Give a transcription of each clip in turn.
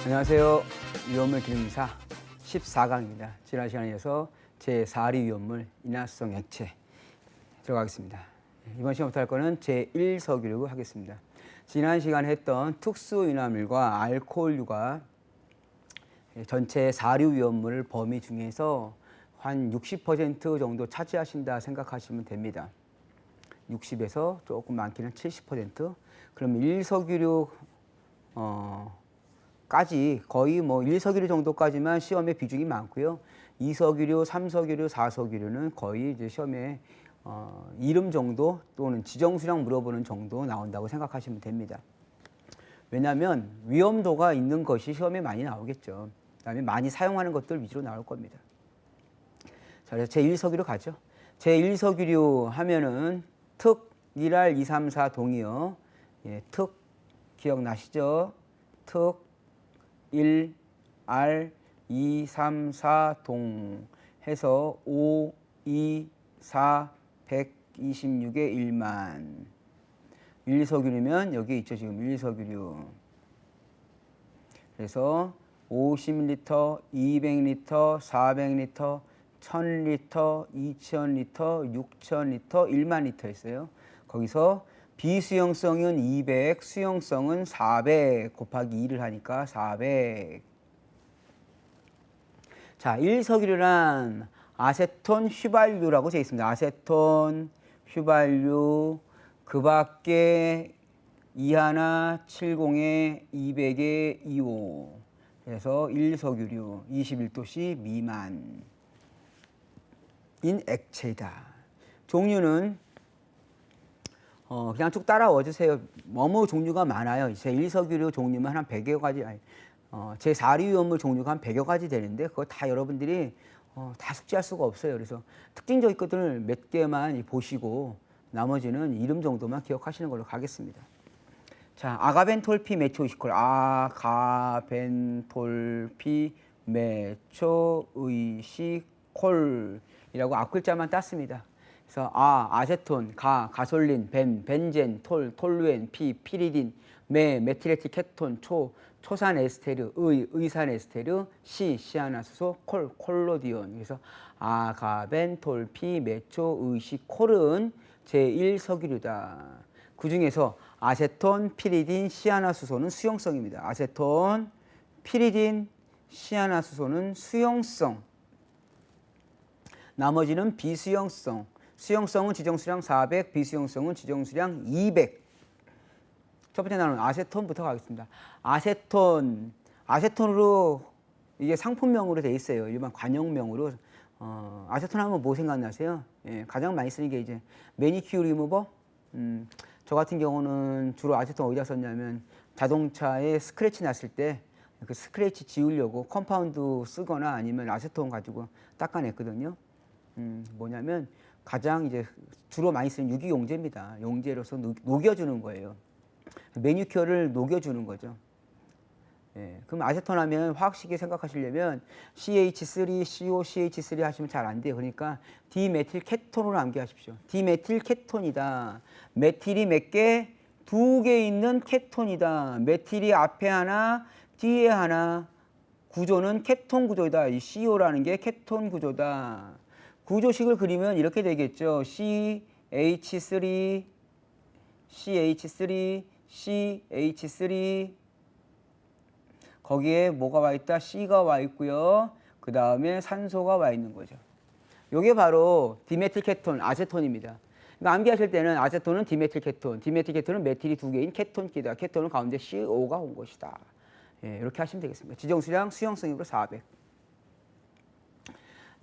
안녕하세요. 위험물 기능사 14강입니다. 지난 시간에 이어서 제4리 위험물 인화성 액체 들어가겠습니다. 이번 시간부터 할 거는 제1석유를 하겠습니다. 지난 시간에 했던 특수인화물과 알코올류가 전체 4류 위험물 범위 중에서 한 60% 정도 차지하신다 생각하시면 됩니다. 60에서 조금 많기는 70%. 그럼 1석유류 까지 거의 뭐 1석유류 정도까지만 시험에 비중이 많고요. 2석유류, 3석유류, 4석유류는 거의 이제 시험에 이름 정도 또는 지정수량 물어보는 정도 나온다고 생각하시면 됩니다. 왜냐하면 위험도가 있는 것이 시험에 많이 나오겠죠. 그다음에 많이 사용하는 것들 위주로 나올 겁니다. 자, 그래서 제1석유로 가죠. 제1석유류 하면은 특, 1알, 2, 3, 4 동이요. 예, 특 기억나시죠? 특 1, R, 2, 3, 4 동 해서 5, 2, 4, 126에 1만. 1석유류면 여기 있죠. 지금 1석유류. 그래서 50리터, 200리터, 400리터, 1000리터, 2000리터, 6000리터, 1만 리터 있어요. 거기서 비수용성은 200, 수용성은 400 곱하기 2를 하니까 400. 자, 1석유류란 아세톤 휘발유라고 되어 있습니다. 아세톤 휘발유 그 밖에 2하나 70에 200에 25 그래서 1석유류 21도씨 미만인 액체이다. 종류는 그냥 쭉 따라와 주세요. 너무 종류가 많아요. 제1석유류 종류만 한 100여 가지, 제4류 위험물 종류가 한 100여 가지 되는데 그거 다 여러분들이 다 숙지할 수가 없어요. 그래서 특징적인 것들을 몇 개만 보시고 나머지는 이름 정도만 기억하시는 걸로 가겠습니다. 자, 아가벤톨피 메초의식콜, 아가벤톨피 메초의식콜이라고 앞글자만 땄습니다. 그래서 아세톤, 가솔린, 벤젠, 톨루엔, 피리딘, 메틸에틸 케톤, 초산 에스테르, 의산 에스테르, 시아나수소, 콜로디온. 그래서 아가벤톨피 메초의식콜은 제1석유류다. 그 중에서 아세톤, 피리딘, 시아나수소는 수용성입니다. 아세톤, 피리딘, 시아나수소는 수용성. 나머지는 비수용성. 수용성은 지정수량 400, 비수용성은 지정수량 200. 첫 번째 나누는 아세톤부터 가겠습니다. 아세톤으로 이게 상품명으로 되어 있어요. 일반 관용명으로. 아세톤 하면 뭐 생각나세요? 예, 가장 많이 쓰는 게 이제 매니큐어 리무버. 저 같은 경우는 주로 아세톤 어디다 썼냐면 자동차에 스크래치 났을 때 그 스크래치 지우려고 컴파운드 쓰거나 아니면 아세톤 가지고 닦아냈거든요. 뭐냐면 가장 이제 주로 많이 쓰는 유기용제입니다. 용제로서 녹여주는 거예요. 매니큐어를 녹여주는 거죠. 예, 그럼 아세톤 하면 화학식에 생각하시려면 CH3, COCH3 하시면 잘 안 돼요. 그러니까 디메틸 케톤으로 암기하십시오. 디메틸 케톤이다. 메틸이 몇 개? 2개 있는 케톤이다. 메틸이 앞에 하나, 뒤에 하나. 구조는 케톤 구조이다. 이 CO라는 게 케톤 구조다. 구조식을 그리면 이렇게 되겠죠. CH3, CH3, CH3 거기에 뭐가 와 있다? C가 와 있고요. 그 다음에 산소가 와 있는 거죠. 이게 바로 디메틸 케톤, 아세톤입니다. 그러니까 암기하실 때는 아세톤은 디메틸 케톤, 디메틸 케톤은 메틸이 2개인 케톤기다. 케톤은 가운데 CO가 온 것이다. 예, 이렇게 하시면 되겠습니다. 지정수량 수용성으로 400.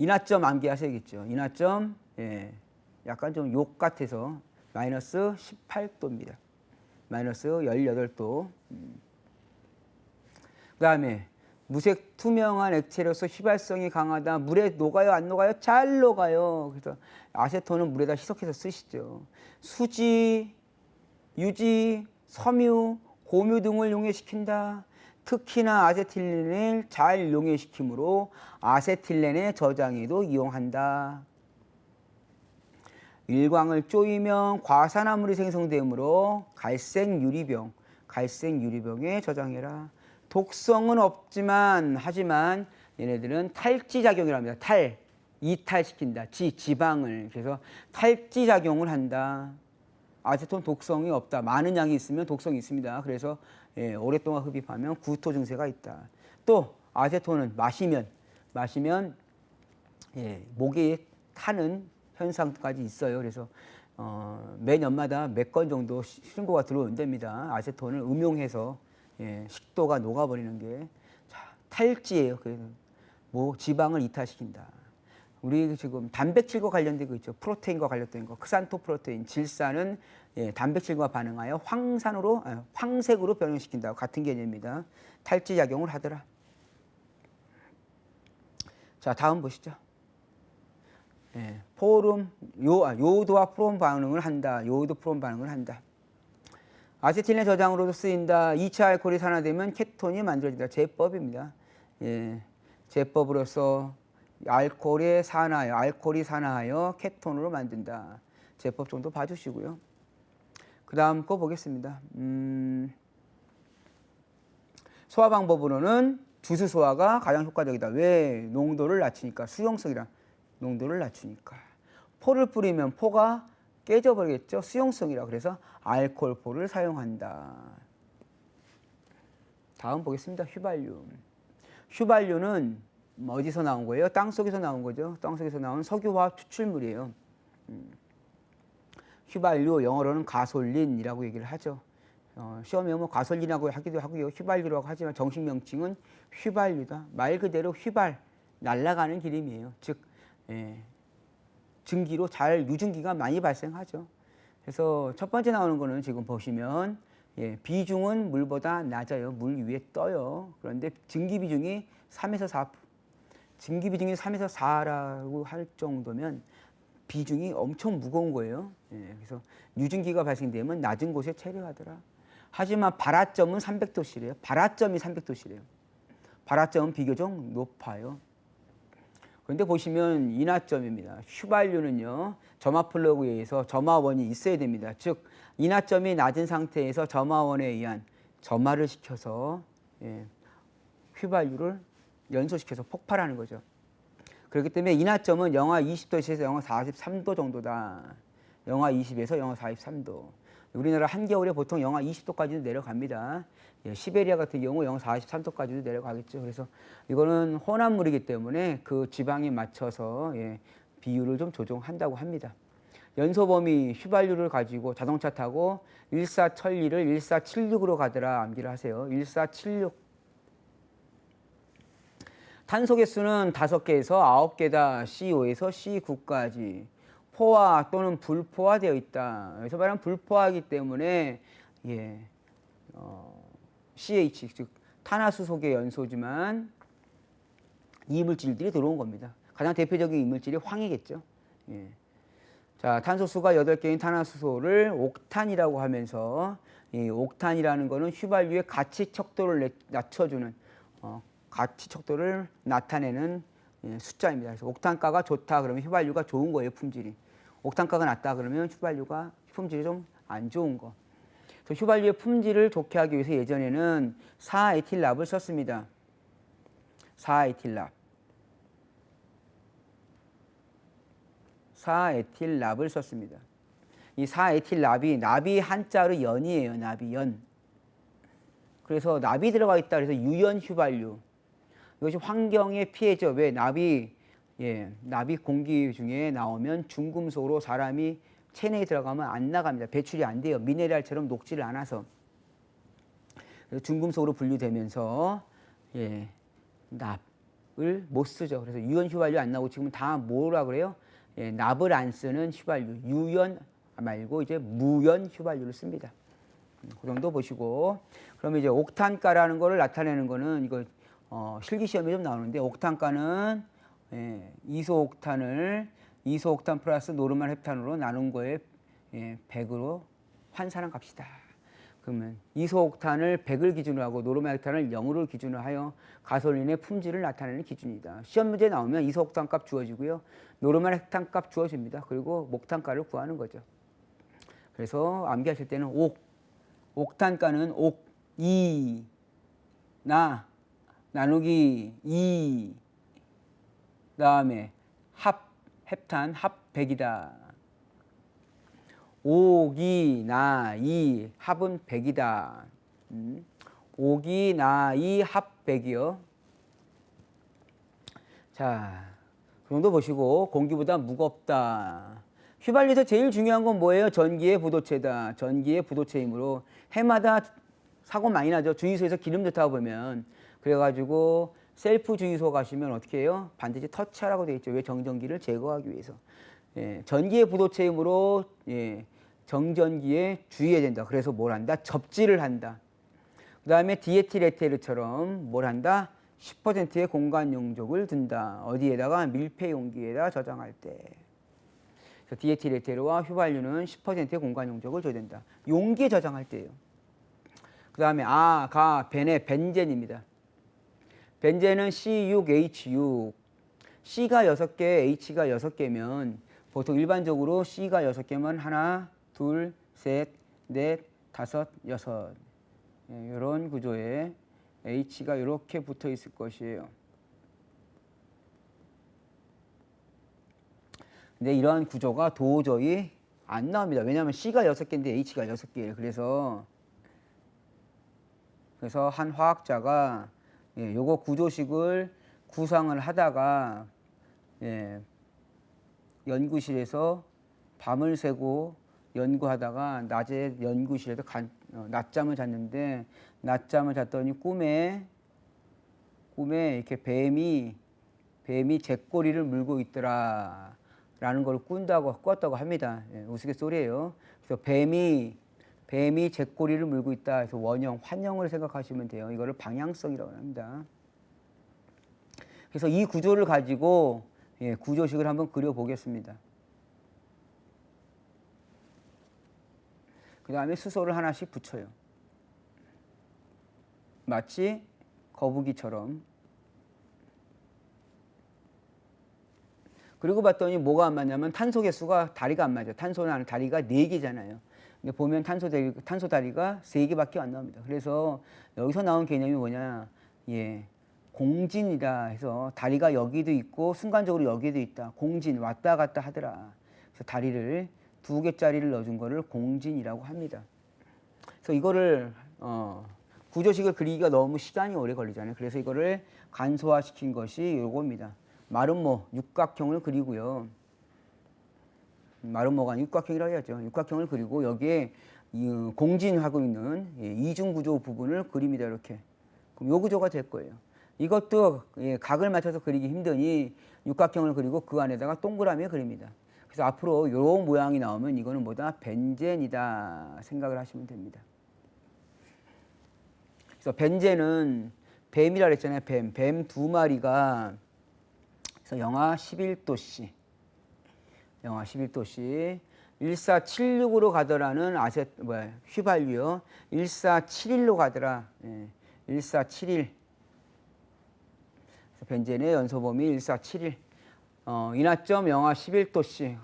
인화점 암기하셔야겠죠. 인화점, 예, 약간 좀 욕 같아서 마이너스 18도입니다. 마이너스 18도. 그 다음에 무색 투명한 액체로서 휘발성이 강하다. 물에 녹아요? 안 녹아요? 잘 녹아요. 그래서 아세톤은 물에다 희석해서 쓰시죠. 수지, 유지, 섬유, 고무 등을 용해시킨다. 특히나 아세틸렌을 잘 용해시키므로 아세틸렌의 저장에도 이용한다. 일광을 쪼이면 과산화물이 생성되므로 갈색 유리병에 저장해라. 독성은 없지만 하지만 얘네들은 탈지 작용이라 합니다. 이탈시킨다. 지방을. 그래서 탈지 작용을 한다. 아세톤 독성이 없다. 많은 양이 있으면 독성이 있습니다. 그래서 오랫동안 흡입하면 구토 증세가 있다. 또 아세톤은 마시면 목이 타는 현상까지 있어요. 그래서 매년마다 몇 건 정도 신고가 들어온답니다. 아세톤을 음용해서 식도가 녹아버리는 게 탈지예요. 그래서 지방을 이탈시킨다. 우리 지금 단백질과 관련된 거 있죠. 프로테인과 관련된 거. 크산토 프로테인, 질산은 단백질과 반응하여 황색으로 변형시킨다. 같은 개념입니다. 탈지 작용을 하더라. 자, 다음 보시죠. 요오드와 프롬 반응을 한다. 요오드 프롬 반응을 한다. 아세틸렌 저장으로도 쓰인다. 2차 알코올이 산화되면 케톤이 만들어진다. 제법입니다. 제법으로서 알코올이 산화하여 케톤으로 만든다. 제법 정도 봐주시고요. 그 다음 거 보겠습니다. 소화 방법으로는 주스 소화가 가장 효과적이다. 왜? 농도를 낮추니까. 수용성이라 농도를 낮추니까. 포를 뿌리면 포가 깨져버리겠죠. 수용성이라. 그래서 알코올포를 사용한다. 다음 보겠습니다. 휘발유는 어디서 나온 거예요? 땅속에서 나온 거죠. 땅속에서 나온 석유화학 추출물이에요. 휘발유, 영어로는 가솔린이라고 얘기를 하죠. 시험에 오면 가솔린이라고 하기도 하고요. 휘발유라고 하지만 정식 명칭은 휘발유다. 말 그대로 날아가는 기름이에요. 즉 증기로 유증기가 많이 발생하죠. 그래서 첫 번째 나오는 거는 지금 보시면 비중은 물보다 낮아요. 물 위에 떠요. 그런데 증기 비중이 3에서 4%. 증기 비중이 3에서 4라고 할 정도면 비중이 엄청 무거운 거예요. 그래서 유증기가 발생되면 낮은 곳에 체류하더라. 하지만 발화점은 300도씨래요. 발화점이 300도씨래요. 발화점은 비교적 높아요. 그런데 보시면 인화점입니다. 휘발유는요. 점화 플러그에 의해서 점화원이 있어야 됩니다. 즉 인화점이 낮은 상태에서 점화원에 의한 점화를 시켜서 휘발유를 연소시켜서 폭발하는 거죠. 그렇기 때문에 인화점은 영하 20도에서 영하 43도 정도다. 영하 20에서 영하 43도. 우리나라 한겨울에 보통 영하 20도까지도 내려갑니다. 시베리아 같은 경우 영하 43도까지도 내려가겠죠. 그래서 이거는 혼합물이기 때문에 그 지방에 맞춰서 비율을 좀 조정한다고 합니다. 연소범위 휘발유를 가지고 자동차 타고 1472를 1476으로 가더라. 암기를 하세요. 1476. 탄소 개수는 5개에서 9개다. C5에서 C9까지. 포화 또는 불포화되어 있다. 여기서 말하는 불포화이기 때문에 CH, 즉 탄화수소계 연소지만 이물질들이 들어온 겁니다. 가장 대표적인 이물질이 황이겠죠. 자, 탄소수가 8개인 탄화수소를 옥탄이라고 하면서 이 옥탄이라는 거는 휘발유의 가치 척도를 낮춰주는 가치 척도를 나타내는 숫자입니다. 그래서 옥탄가가 좋다 그러면 휘발유가 좋은 거예요, 품질이. 옥탄가가 낮다 그러면 휘발유가 품질이 좀 안 좋은 거. 그래서 휘발유의 품질을 좋게 하기 위해서 예전에는 4에틸랍을 썼습니다. 4에틸랍을 썼습니다. 이 4에틸랍이 나비 한자로 연이에요. 나비 연. 그래서 납이 들어가 있다 그래서 유연 휘발유. 이것이 환경에 피해죠. 왜? 납이 공기 중에 나오면 중금속으로 사람이 체내에 들어가면 안 나갑니다. 배출이 안 돼요. 미네랄처럼 녹지를 않아서. 그래서 중금속으로 분류되면서 납을 못 쓰죠. 그래서 유연 휘발유 안 나오고 지금은 다 뭐라 그래요? 납을 안 쓰는 휘발유. 유연 말고 이제 무연 휘발유를 씁니다. 그 정도 보시고. 그러면 이제 옥탄가라는 거를 나타내는 거는 이거 실기 시험에 좀 나오는데 옥탄가는 이소옥탄 플러스 노르말 헵탄으로 나눈 거에 100으로 환산한 값이다. 그러면 이소옥탄을 100을 기준으로 하고 노르말 헵탄을 0으로 기준으로 하여 가솔린의 품질을 나타내는 기준이다. 시험 문제 나오면 이소옥탄 값 주어지고요. 노르말 헵탄 값 주어집니다. 그리고 목탄가를 구하는 거죠. 그래서 암기하실 때는 옥탄가는 옥이 나 나누기 2 그다음에 헵탄 합100이다. 5기 나 2 합은 100이다. 5기 나 2 합 100이요. 자, 그 정도 보시고 공기보다 무겁다. 휘발유에서 제일 중요한 건 뭐예요? 전기의 부도체다. 전기의 부도체이므로 해마다 사고 많이 나죠. 주유소에서 기름 넣다가 보면. 그래가지고 셀프 주유소 가시면 어떻게 해요? 반드시 터치하라고 되어 있죠. 왜? 정전기를 제거하기 위해서. 예, 전기의 부도체이므로 예, 정전기에 주의해야 된다. 그래서 뭘 한다? 접지를 한다. 그 다음에 디에틸에테르처럼 뭘 한다? 10%의 공간 용적을 둔다. 어디에다가? 밀폐 용기에다 저장할 때. 그래서 디에틸에테르와 휘발유는 10%의 공간 용적을 줘야 된다. 용기에 저장할 때예요. 그 다음에 벤의 벤젠입니다. 벤젠은 C6H6. C가 6개, H가 6개면 보통 일반적으로 C가 6개면 하나, 둘, 셋, 넷, 다섯, 여섯. 이런 구조에 H가 이렇게 붙어 있을 것이에요. 근데 이러한 구조가 도저히 안 나옵니다. 왜냐하면 C가 6개인데 H가 6개예요. 그래서 한 화학자가 요거 구조식을 구상을 하다가 연구실에서 밤을 새고 연구하다가 낮에 연구실에서 낮잠을 잤는데 낮잠을 잤더니 꿈에 이렇게 뱀이 제 꼬리를 물고 있더라 라는 걸 꿨다고 합니다. 우스갯소리예요. 그래서 뱀이 제 꼬리를 물고 있다 해서 원형, 환형을 생각하시면 돼요. 이거를 방향성이라고 합니다. 그래서 이 구조를 가지고 구조식을 한번 그려보겠습니다. 그 다음에 수소를 하나씩 붙여요. 마치 거북이처럼. 그리고 봤더니 뭐가 안 맞냐면 탄소 개수가 다리가 안 맞아요. 탄소는 다리가 4개잖아요. 근데 보면 탄소 다리가 3개밖에 안 나옵니다. 그래서 여기서 나온 개념이 뭐냐? 공진이다 해서 다리가 여기도 있고 순간적으로 여기도 있다. 공진, 왔다 갔다 하더라. 그래서 다리를 2개짜리를 넣어준 거를 공진이라고 합니다. 그래서 이거를 구조식을 그리기가 너무 시간이 오래 걸리잖아요. 그래서 이거를 간소화시킨 것이 요겁니다. 마름모 육각형을 그리고요. 마름모가 육각형이라고 해야죠. 육각형을 그리고 여기에 공진하고 있는 이중구조 부분을 그립니다. 이렇게. 그럼 요 구조가 될 거예요. 이것도 각을 맞춰서 그리기 힘드니 육각형을 그리고 그 안에다가 동그라미 그립니다. 그래서 앞으로 이 모양이 나오면 이거는 뭐다? 벤젠이다 생각을 하시면 됩니다. 그래서 벤젠은 뱀이라 그랬잖아요. 뱀 2마리가 그래서 영하 11도씨 1476으로 가더라는 휘발유요. 1471로 가더라. 1471. 벤젠의 연소범위 1471. 인하점 영하 11도씨.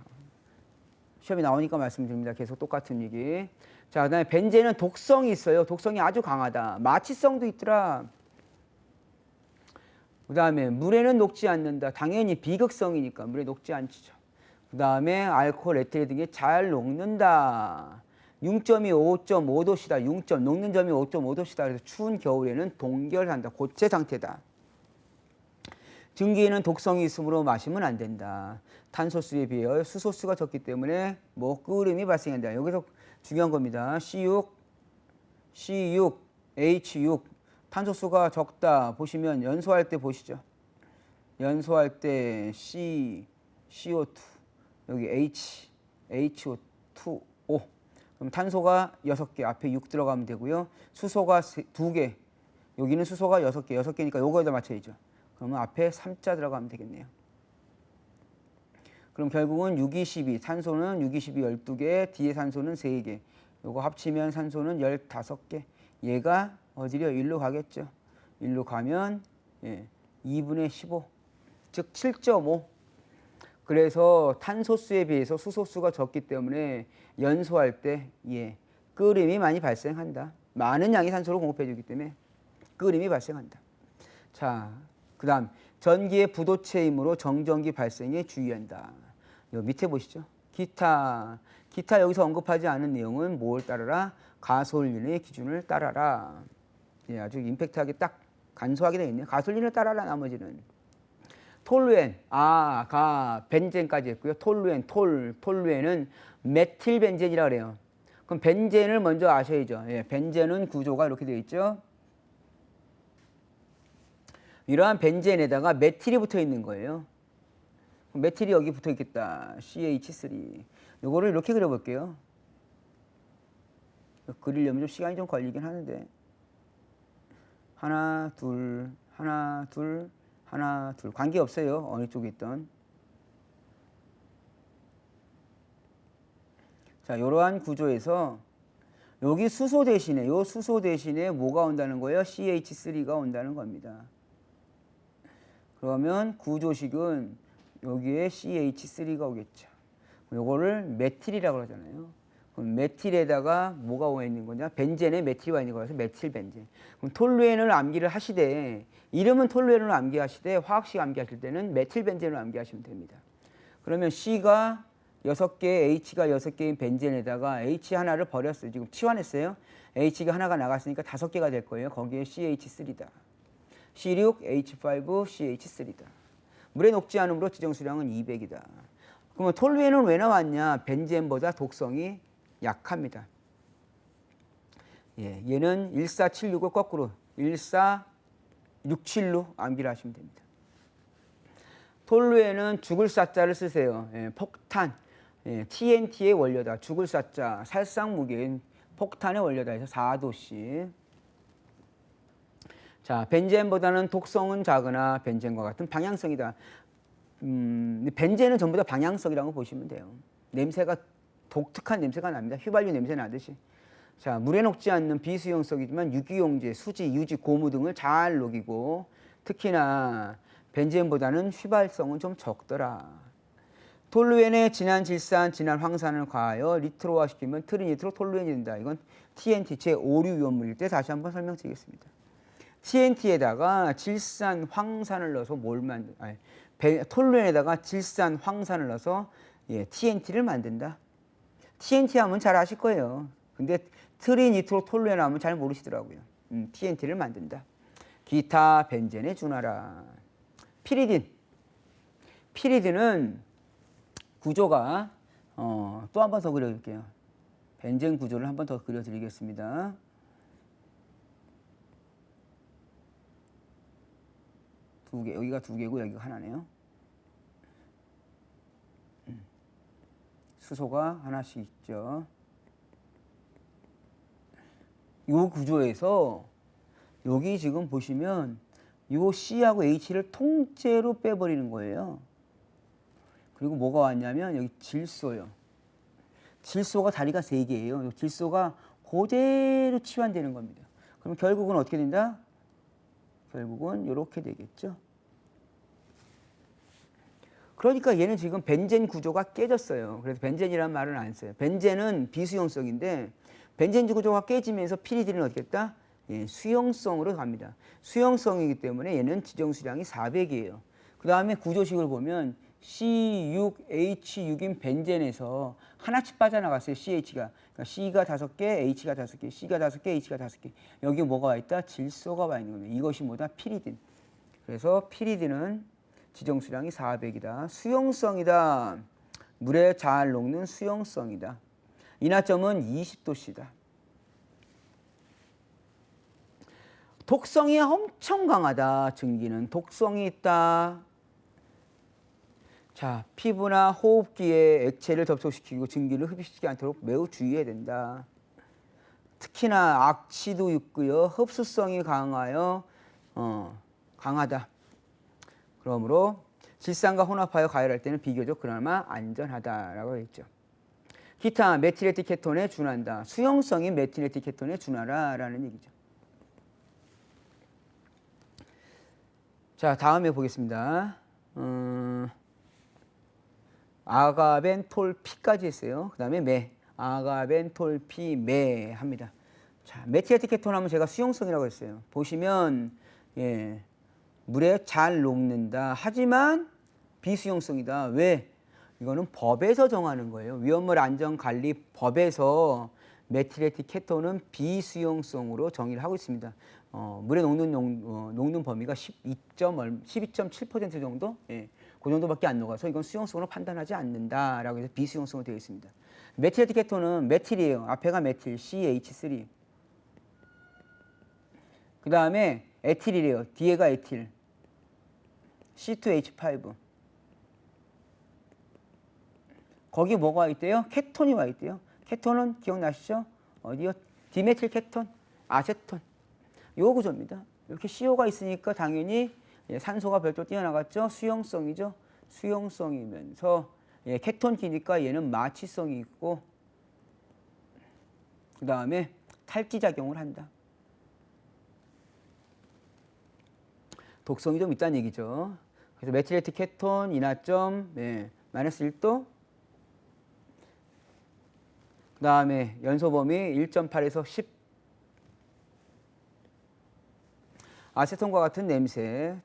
시험이 나오니까 말씀드립니다. 계속 똑같은 얘기. 자, 그다음에 벤젠은 독성이 있어요. 독성이 아주 강하다. 마취성도 있더라. 그다음에 물에는 녹지 않는다. 당연히 비극성이니까 물에 녹지 않죠. 그다음에 알코올, 에틸 등이 잘 녹는다. 융점이 5.5도씨다. 융점, 녹는 점이 5.5도씨다. 그래서 추운 겨울에는 동결한다. 고체 상태다. 증기에는 독성이 있으므로 마시면 안 된다. 탄소수에 비해 수소수가 적기 때문에 끓음이 발생한다. 여기서 중요한 겁니다. C6, H6. 탄소수가 적다. 보시면 연소할 때 보시죠. 연소할 때 CO2, 여기 HO2O. 그럼 탄소가 6개, 앞에 6 들어가면 되고요. 수소가 2개, 여기는 수소가 6개, 6개니까 요거에다 맞춰야죠. 그러면 앞에 3자 들어가면 되겠네요. 그럼 결국은 622, 산소는 622 12개, 뒤에 산소는 3개. 요거 합치면 산소는 15개. 얘가 어디려? 1로 가겠죠. 1로 가면 2분의 15, 즉 7.5. 그래서 탄소수에 비해서 수소수가 적기 때문에 연소할 때 끓음이 많이 발생한다. 많은 양의 산소를 공급해 주기 때문에. 끓임이 발생한다. 자, 그 다음 전기의 부도체이므로 정전기 발생에 주의한다. 요 밑에 보시죠. 기타 여기서 언급하지 않은 내용은 뭘 따르라? 가솔린의 기준을 따라라. 예, 아주 임팩트하게 딱 간소하게 되어 있네요. 가솔린을 따라라. 나머지는 톨루엔, 벤젠까지 했고요. 톨루엔은 메틸벤젠이라고 그래요. 그럼 벤젠을 먼저 아셔야죠. 예, 벤젠은 구조가 이렇게 되어 있죠. 이러한 벤젠에다가 메틸이 붙어 있는 거예요. 메틸이 여기 붙어 있겠다. CH3. 요거를 이렇게 그려볼게요. 그리려면 좀 시간이 좀 걸리긴 하는데. 하나, 둘, 하나, 둘, 하나, 둘. 관계없어요. 어느 쪽에 있던. 자, 이러한 구조에서 여기 수소 대신에, 요 수소 대신에 뭐가 온다는 거예요? CH3가 온다는 겁니다. 그러면 구조식은 여기에 CH3가 오겠죠. 요거를 메틸이라고 그러잖아요. 그럼 메틸에다가 뭐가 와 있는 거냐? 벤젠에 메틸이 와 있는 거라서 메틸벤젠. 그럼 톨루엔을 암기를 하시되, 이름은 톨루엔을 암기하시되 화학식 암기하실 때는 메틸벤젠을 암기하시면 됩니다. 그러면 C가 6개, H가 6개인 벤젠에다가 H 하나를 버렸어요. 지금 치환했어요. H가 하나가 나갔으니까 5개가 될 거예요. 거기에 CH3다. C6H5 CH3다. 물에 녹지 않으므로 지정수량은 200이다. 그러면 톨루엔은 왜 나왔냐? 벤젠보다 독성이 약합니다. 예, 얘는 14765 거꾸로 1467로 암기를 하시면 됩니다. 톨루엔은 죽을 사자를 쓰세요. 예, 폭탄, TNT의 원료다. 죽을 사자, 살상 무게인 폭탄의 원료다 해서 4도씩. 자, 벤젠보다는 독성은 작으나 벤젠과 같은 방향성이다. 벤젠은 전부 다 방향성이라고 보시면 돼요. 냄새가 독특한 냄새가 납니다. 휘발유 냄새 나듯이. 자, 물에 녹지 않는 비수용성이지만 유기용제, 수지, 유지, 고무 등을 잘 녹이고 특히나 벤젠보다는 휘발성은 좀 적더라. 톨루엔의 진한 질산, 진한 황산을 가하여 니트로화시키면 트리니트로 톨루엔이 된다. 이건 TNT 제5류 위험물일 때 다시 한번 설명드리겠습니다. TNT에다가 질산, 황산을 넣어서 톨루엔에다가 질산, 황산을 넣어서 TNT를 만든다. TNT 하면 잘 아실 거예요. 근데 트리니트로 톨루엔 하면 잘 모르시더라고요. TNT를 만든다. 기타 벤젠에 준하라. 피리딘은 구조가 또 한 번 더 그려줄게요. 벤젠 구조를 한 번 더 그려드리겠습니다. 여기가 2개고 여기가 하나네요. 수소가 하나씩 있죠. 이 구조에서 여기 지금 보시면 이 C하고 H를 통째로 빼버리는 거예요. 그리고 뭐가 왔냐면 여기 질소요. 질소가 다리가 3개예요. 질소가 그대로 치환되는 겁니다. 그럼 결국은 어떻게 된다? 결국은 이렇게 되겠죠. 그러니까 얘는 지금 벤젠 구조가 깨졌어요. 그래서 벤젠이라는 말은 안 써요. 벤젠은 비수용성인데 벤젠 구조가 깨지면서 피리딘은 어떻게 했다? 예, 수용성으로 갑니다. 수용성이기 때문에 얘는 지정수량이 400이에요. 그 다음에 구조식을 보면 C6H6인 벤젠에서 하나씩 빠져나갔어요. CH가. 그러니까 C가 5개, H가 5개, C가 5개, H가 5개. 여기 뭐가 와 있다? 질소가 와 있는 겁니다. 이것이 뭐다? 피리딘. 그래서 피리딘은 지정수량이 400이다. 수용성이다. 물에 잘 녹는 수용성이다. 인하점은 20도씨다. 독성이 엄청 강하다. 증기는 독성이 있다. 자, 피부나 호흡기에 액체를 접촉시키고 증기를 흡입시키지 않도록 매우 주의해야 된다. 특히나 악취도 있고요. 흡수성이 강하여 강하다. 그러므로 질산과 혼합하여 가열할 때는 비교적 그나마 안전하다라고 했죠. 기타 메틸에틸 케톤에 준한다. 수용성인 메틸에틸 케톤에 준하라라는 얘기죠. 자, 다음에 보겠습니다. 아가벤톨피까지 했어요. 그 다음에 아가벤톨피 합니다. 자, 메틸에틸 케톤 하면 제가 수용성이라고 했어요. 보시면 예, 물에 잘 녹는다. 하지만 비수용성이다. 왜? 이거는 법에서 정하는 거예요. 위험물 안전관리법에서 메틸에틸 케톤은 비수용성으로 정의를 하고 있습니다. 물에 녹는 범위가 12.7% 정도? 예, 그 정도밖에 안 녹아서 이건 수용성으로 판단하지 않는다라고 해서 비수용성으로 되어 있습니다. 메틸에틸 케톤은 메틸이에요. 앞에가 메틸, CH3. 그 다음에 에틸이래요. 뒤에가 에틸, C2H5. 거기 뭐가 와 있대요? 케톤이 와 있대요. 케톤은 기억나시죠? 어디요? 디메틸 케톤, 아세톤. 요 구조입니다. 이렇게 CO가 있으니까 당연히 산소가 별도로 뛰어나갔죠. 수용성이죠. 수용성이면서 케톤기니까 얘는 마취성이 있고 그 다음에 탈지작용을 한다. 독성이 좀 있다는 얘기죠. 그래서 메틸에틸 케톤 인하점 마이너스 1도. 그 다음에 연소 범위 1.8에서 10. 아세톤과 같은 냄새,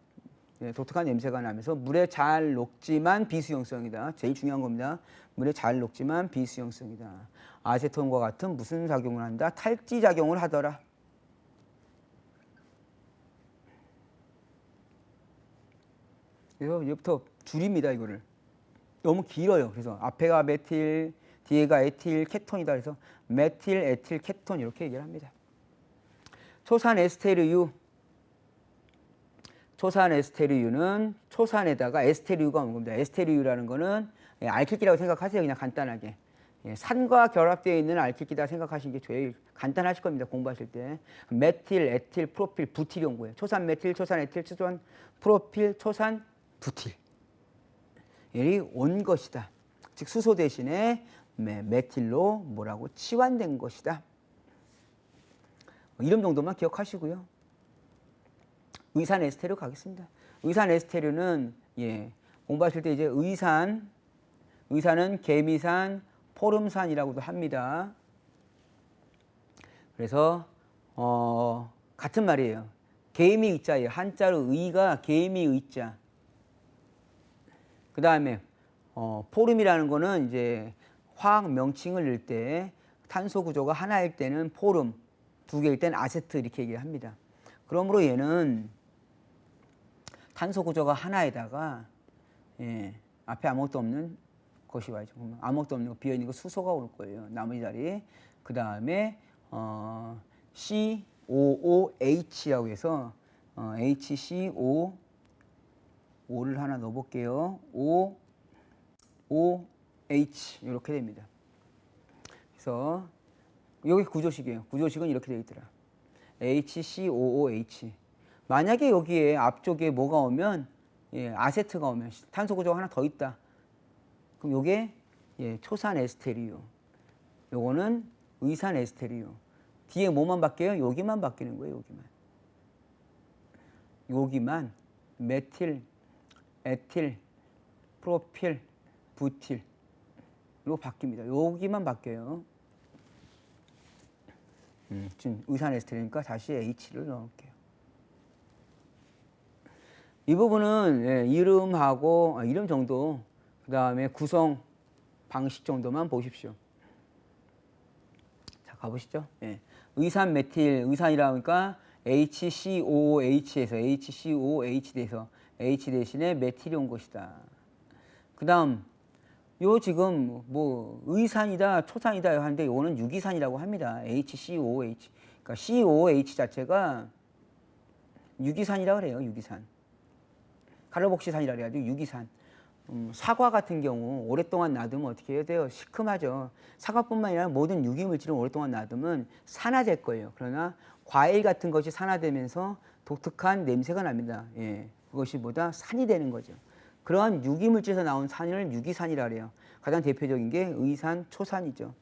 독특한 냄새가 나면서 물에 잘 녹지만 비수용성이다. 제일 중요한 겁니다. 물에 잘 녹지만 비수용성이다. 아세톤과 같은 무슨 작용을 한다? 탈지 작용을 하더라. 그래서 이제부터 줄입니다. 이거를. 너무 길어요. 그래서 앞에가 메틸, 뒤에가 에틸, 케톤이다. 그래서 메틸, 에틸, 케톤 이렇게 얘기를 합니다. 초산 에스테르유. 초산 에스테르유는 초산에다가 에스테르유가 온 겁니다. 에스테르유라는 거는 알킬기라고 생각하세요. 그냥 간단하게. 산과 결합되어 있는 알킬기다 생각하시는 게 제일 간단하실 겁니다. 공부하실 때. 메틸, 에틸, 프로필, 부틸이 온 거예요. 초산 메틸, 초산 에틸, 초산 프로필, 초산 부틸. 이 온 것이다. 즉 수소 대신에 메틸로 뭐라고 치환된 것이다. 이름 정도만 기억하시고요. 의산 에스테르 가겠습니다. 의산 에스테르는 공부하실 때 이제 의산은 개미산, 포름산이라고도 합니다. 그래서 같은 말이에요. 개미 의자예요. 한자로 의가 개미 의자. 그 다음에 포름이라는 거는 이제 화학 명칭을 넣을 때 탄소 구조가 하나일 때는 포름, 두 개일 때는 아세트 이렇게 얘기를 합니다. 그러므로 얘는 탄소 구조가 하나에다가 앞에 아무것도 없는 것이 와야죠. 아무것도 없는 거 비어있는 거 수소가 올 거예요. 나머지 자리. 그 다음에 COOH라고 해서 HCO 5를 하나 넣어볼게요. OH 이렇게 됩니다. 그래서 여기 구조식이에요. 구조식은 이렇게 되어 있더라. HCOOH. 만약에 여기에 앞쪽에 뭐가 오면 아세트가 오면 탄소 구조가 하나 더 있다. 그럼 요게 초산 에스테르유. 요거는 의산 에스테르유. 뒤에 뭐만 바뀌어요? 여기만 바뀌는 거예요. 여기만. 여기만 메틸, 에틸, 프로필, 부틸 로 바뀝니다. 여기만 바뀌어요. 지금 의산 에스테르니까 다시 H를 넣을게요. 이 부분은 이름하고 이름 정도, 그 다음에 구성 방식 정도만 보십시오. 자, 가보시죠. 의산 메틸, 의산이라니까 HCOOH에서 HCOOH 돼서 H 대신에 메틸이 온 것이다. 그 다음 요 지금 뭐 의산이다, 초산이다 하는데 요거는 유기산이라고 합니다. HCOOH. 그러니까 COOH 자체가 유기산이라고 그래요. 유기산. 카르복시산이라 그래가지고 유기산. 사과 같은 경우 오랫동안 놔두면 어떻게 해야 돼요? 시큼하죠. 사과뿐만 아니라 모든 유기물질은 오랫동안 놔두면 산화될 거예요. 그러나 과일 같은 것이 산화되면서 독특한 냄새가 납니다. 그것이 보다 산이 되는 거죠. 그러한 유기물질에서 나온 산을 유기산이라 그래요. 가장 대표적인 게 의산, 초산이죠.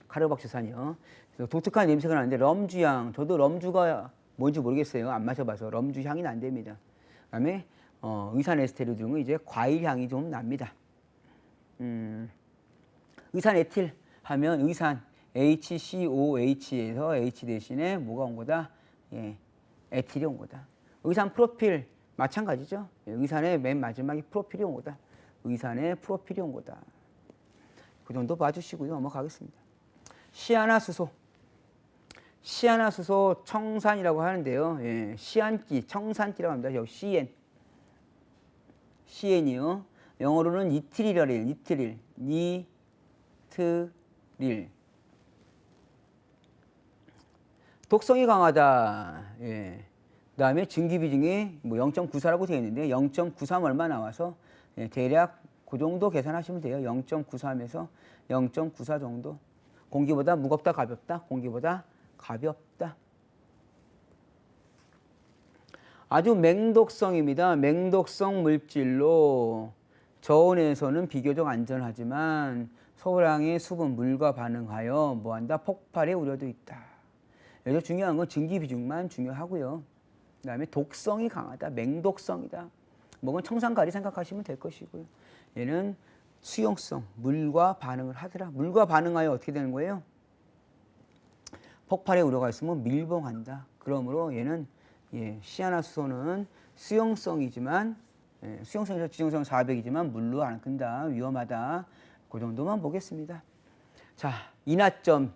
카르복시산이요. 그래서 독특한 냄새가 나는데 럼주향. 저도 럼주가 뭔지 모르겠어요. 안 마셔봐서. 럼주 향이 난답니다. 그다음에 의산 에스테르 등은 이제 과일 향이 좀 납니다. 의산 에틸 하면 의산, HCOH에서 H 대신에 뭐가 온 거다? 예, 에틸이 온 거다. 의산 프로필 마찬가지죠. 예, 의산의 맨 마지막에 프로필이 온 거다. 의산의 프로필이 온 거다. 그 정도 봐주시고요. 넘어가겠습니다. 시아나수소. 시아나수소 청산이라고 하는데요. 예, 시안기, 청산기라고 합니다. 여기 CN. CN이요. 영어로는 이트릴이래요. 이트릴. 니트릴. 독성이 강하다. 예. 그 다음에 증기비중이 뭐 0.94라고 되어 있는데 0.93 얼마 나와서 예, 대략 그 정도 계산하시면 돼요. 0.93에서 0.94 정도. 공기보다 무겁다, 가볍다? 공기보다 가볍다. 아주 맹독성입니다. 맹독성 물질로 저온에서는 비교적 안전하지만 소량의 수분, 물과 반응하여 뭐한다? 폭발의 우려도 있다. 여기서 중요한 건 증기비중만 중요하고요. 그 다음에 독성이 강하다. 맹독성이다. 뭐건 청산가리 생각하시면 될 것이고요. 얘는 수용성, 물과 반응을 하더라. 물과 반응하여 어떻게 되는 거예요? 폭발의 우려가 있으면 밀봉한다. 그러므로 얘는 예, 시아나수소는 수용성이지만 수용성에서 지정성 400이지만 물로 안 끈다. 위험하다. 그 정도만 보겠습니다. 자, 인하점이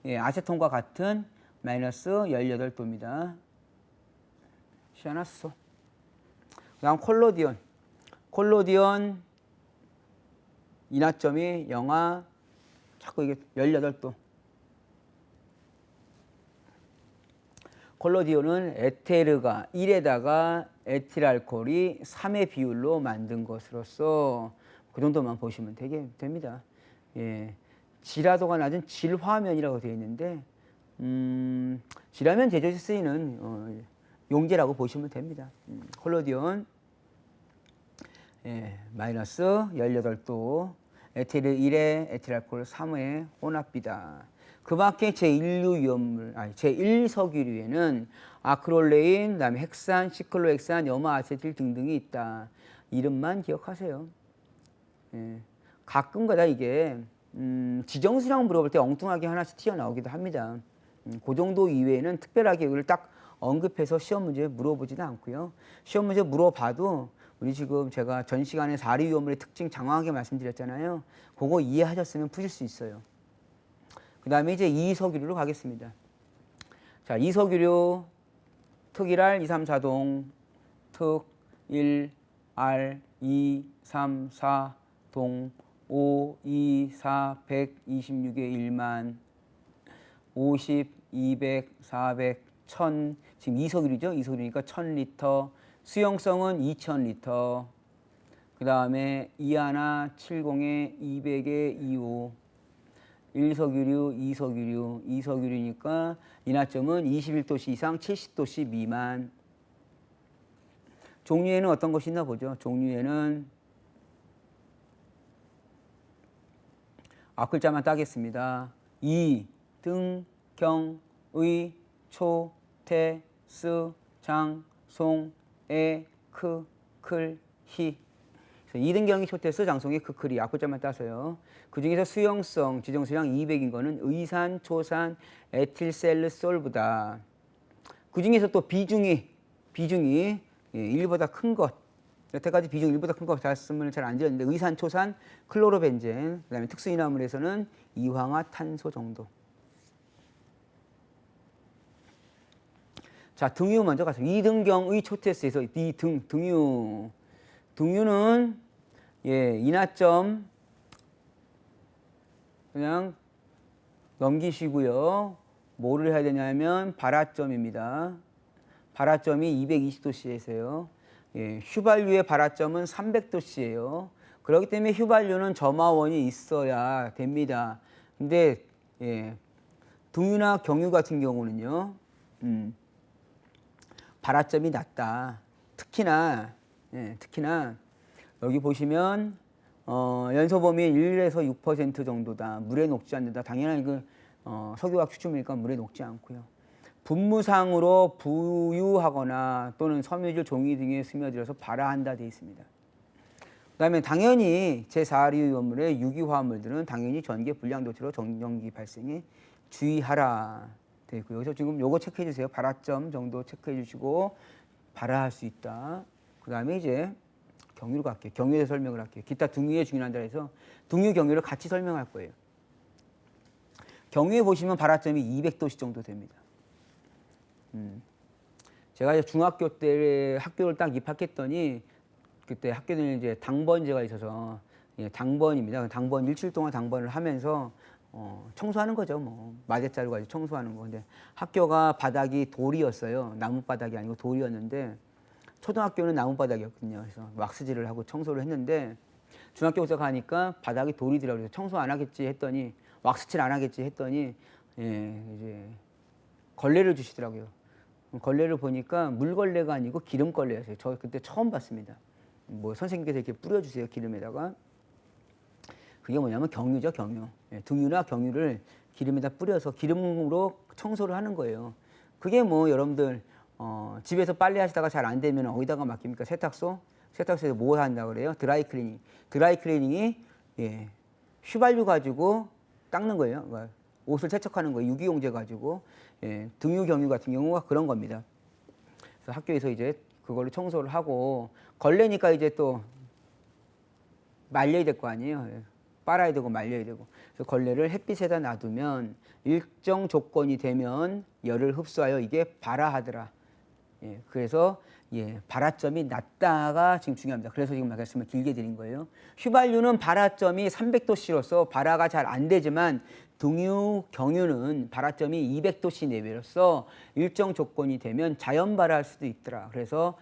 예, 아세톤과 같은 마이너스 18도입니다. 시아나수소. 그 다음 콜로디온 인하점이 영하 자꾸 이게 18도. 콜로디온은 에테르가 1에다가 에틸알코올이 3의 비율로 만든 것으로서 그 정도만 보시면 됩니다. 예, 질화도가 낮은 질화면이라고 되어 있는데 질화면 제조에 쓰이는 용제라고 보시면 됩니다. 콜로디온 예, 마이너스 18도 에테르 1에 에틸알코올 3의 혼합비다. 그 밖에 제1석유류에는 아크롤레인, 그다음에 헥산, 시클로헥산, 염화아세틸 등등이 있다. 이름만 기억하세요. 예, 가끔가다 이게 지정수량 물어볼 때 엉뚱하게 하나씩 튀어나오기도 합니다. 그 정도 이외에는 특별하게 이걸 딱 언급해서 시험 문제에 물어보지는 않고요. 시험 문제 물어봐도 우리 지금 제가 전 시간에 사리위험물의 특징 장황하게 말씀드렸잖아요. 그거 이해하셨으면 푸실 수 있어요. 그 다음에 이제 이석유류로 가겠습니다. 자, 이석유류 특1알 2, 3, 4동, 특1, 알, 2, 3, 4, 동, 5, 2, 4, 126에 1만, 50, 200, 400, 1000, 지금 이석유류죠? 이석유류니까 1000리터, 수용성은 2000리터, 그 다음에 이하나 70에 200에 25, 1석유류, 2석유류니까 인하점은 21도씨 이상 70도씨 미만. 종류에는 어떤 것이 있나 보죠. 종류에는 앞글자만 따겠습니다. 이, 등, 경, 의, 초, 태, 스, 장, 송, 에, 크, 클, 히. 이등경이 초테스 장송의 크클이 앞글자만 따서요. 그 중에서 수용성, 지정수량 200인 거는 의산, 초산, 에틸셀르솔브다. 그 중에서 또 비중이 1보다 큰 것. 여태까지 비중 1보다 큰 것 말씀을 잘 안 드렸는데 의산, 초산, 클로로벤젠, 그 다음에 특수인화물에서는 이황화탄소 정도. 자, 등유 먼저 가서 이등경의 초테스에서 등유는 예, 인하점 그냥 넘기시고요. 뭐를 해야 되냐면 발화점입니다. 발화점이 220도씨에서요. 예, 휘발유의 발화점은 300도씨예요. 그렇기 때문에 휘발유는 점화원이 있어야 됩니다. 근데 예, 등유나 경유 같은 경우는요. 발화점이 낮다. 특히나 여기 보시면 연소범위 1에서 6% 정도다. 물에 녹지 않는다. 당연히 석유화학 추출물이니까 물에 녹지 않고요. 분무상으로 부유하거나 또는 섬유질 종이 등에 스며들어서 발화한다 되어 있습니다. 그다음에 당연히 제4류 원물의 유기화합물들은 당연히 전기 불량도체로 정전기 발생에 주의하라 되어 있고요. 여기서 지금 요거 체크해 주세요. 발화점 정도 체크해 주시고 발화할 수 있다. 그다음에 이제 경유로 갈게요. 경유에 설명을 할게요. 기타 등유에 중요한다 해서 등유 경유를 같이 설명할 거예요. 경유에 보시면 발화점이 200도씨 정도 됩니다. 제가 이제 중학교 때 학교를 딱 입학했더니 그때 학교는 이제 당번제가 있어서 당번입니다. 당번 일주일 동안 당번을 하면서 청소하는 거죠. 뭐 마대자루 가지고 청소하는 거. 근데 학교가 바닥이 돌이었어요. 나무 바닥이 아니고 돌이었는데 초등학교는 나무 바닥이었거든요. 그래서 왁스질을 하고 청소를 했는데 중학교부터 가니까 바닥이 돌이더라고요. 그래서 청소 안 하겠지 했더니 왁스칠 안 하겠지 했더니 이제 걸레를 주시더라고요. 걸레를 보니까 물걸레가 아니고 기름걸레였어요. 저 그때 처음 봤습니다. 뭐 선생님께서 이렇게 뿌려주세요. 기름에다가. 그게 뭐냐면 경유죠. 경유. 등유나 경유를 기름에다 뿌려서 기름으로 청소를 하는 거예요. 그게 뭐 여러분들 집에서 빨래 하시다가 잘 안 되면 어디다가 맡깁니까? 세탁소? 세탁소에서 뭐 한다 그래요? 드라이클리닝. 드라이클리닝이 휘발유 가지고 닦는 거예요. 그러니까 옷을 세척하는 거예요. 유기용제 가지고. 등유 경유 같은 경우가 그런 겁니다. 그래서 학교에서 이제 그걸로 청소를 하고 걸레니까 이제 또 말려야 될 거 아니에요. 빨아야 되고 말려야 되고. 그래서 걸레를 햇빛에다 놔두면 일정 조건이 되면 열을 흡수하여 이게 발화하더라. 그래서 발화점이 낮다가 지금 중요합니다. 그래서 지금 말씀을 길게 드린 거예요. 휘발유는 발화점이 300도씨로서 발화가 잘 안 되지만 등유, 경유는 발화점이 200도씨 내외로서 일정 조건이 되면 자연 발화할 수도 있더라. 그래서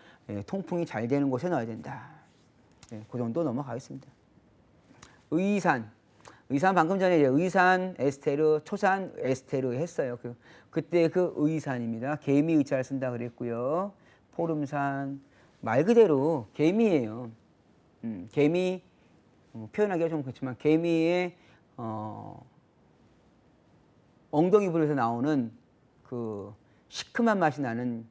통풍이 잘 되는 곳에 넣어야 된다. 그 정도 넘어가겠습니다. 의산. 의산 방금 전에 의산 에스테르, 초산 에스테르 했어요. 그때 그 의산입니다. 개미 의자를 쓴다 그랬고요. 포름산 말 그대로 개미예요. 개미 표현하기가 좀 그렇지만 개미의 엉덩이 부분에서 나오는 그 시큼한 맛이 나는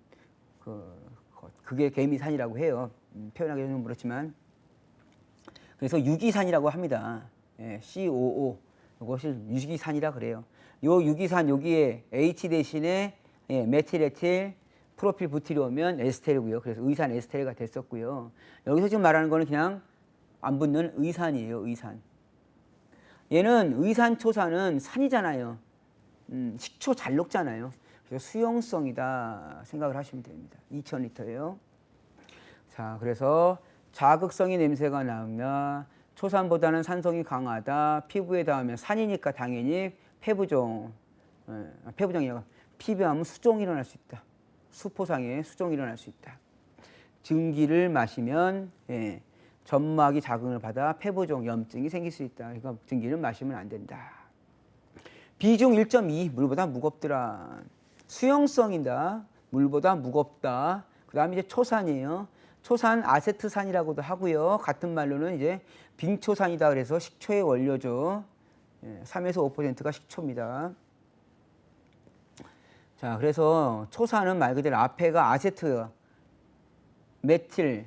그게 개미산이라고 해요. 표현하기가 좀 그렇지만 그래서 유기산이라고 합니다. COO 이것을 유기산이라 그래요. 요 유기산 여기에 H 대신에 메틸에틸 프로필 부틸이 오면 에스테르고요. 그래서 의산 에스테르가 됐었고요. 여기서 지금 말하는 거는 그냥 안 붙는 의산이에요. 의산. 얘는 의산 초산은 산이잖아요. 식초 잘 녹잖아요. 그래서 수용성이다 생각을 하시면 됩니다. 2000리터예요. 자, 그래서 자극성이 냄새가 나면 초산보다는 산성이 강하다. 피부에 닿으면 산이니까 당연히 폐부종. 폐부종이라고 피부하면 수종이 일어날 수 있다. 수포상에 수종이 일어날 수 있다. 증기를 마시면 점막이 자극을 받아 폐부종, 염증이 생길 수 있다. 그러니까 증기를 마시면 안 된다. 비중 1.2 물보다 무겁더라. 수용성이다. 물보다 무겁다. 그 다음에 이제 초산이에요. 초산 아세트산이라고도 하고요. 같은 말로는 이제 빙초산이다. 그래서 식초의 원료죠. 3에서 5%가 식초입니다. 자, 그래서 초산은 말 그대로 앞에가 아세트, 메틸,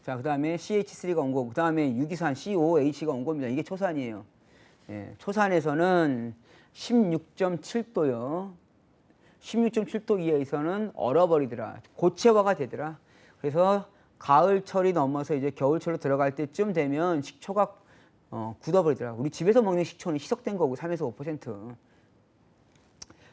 자, 그 다음에 CH3가 온 거고, 그 다음에 유기산 COH가 온 겁니다. 이게 초산이에요. 초산에서는 16.7도요. 16.7도 이하에서는 얼어버리더라. 고체화가 되더라. 그래서 가을철이 넘어서 이제 겨울철로 들어갈 때쯤 되면 식초가 굳어버리더라. 우리 집에서 먹는 식초는 희석된 거고 3에서 5%.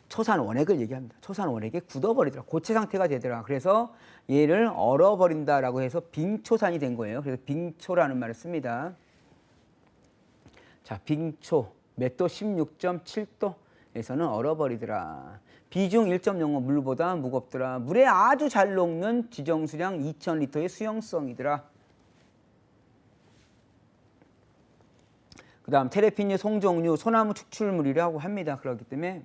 초산 원액을 얘기합니다. 초산 원액이 굳어버리더라. 고체 상태가 되더라. 그래서 얘를 얼어버린다라고 해서 빙초산이 된 거예요. 그래서 빙초라는 말을 씁니다. 자, 빙초 몇 도? 16.7도에서는 얼어버리더라. 비중 1.05 물보다 무겁더라. 물에 아주 잘 녹는 지정수량 2000리터의 수용성이더라. 그 다음 테레핀류, 송종류, 소나무 축출물이라고 합니다. 그렇기 때문에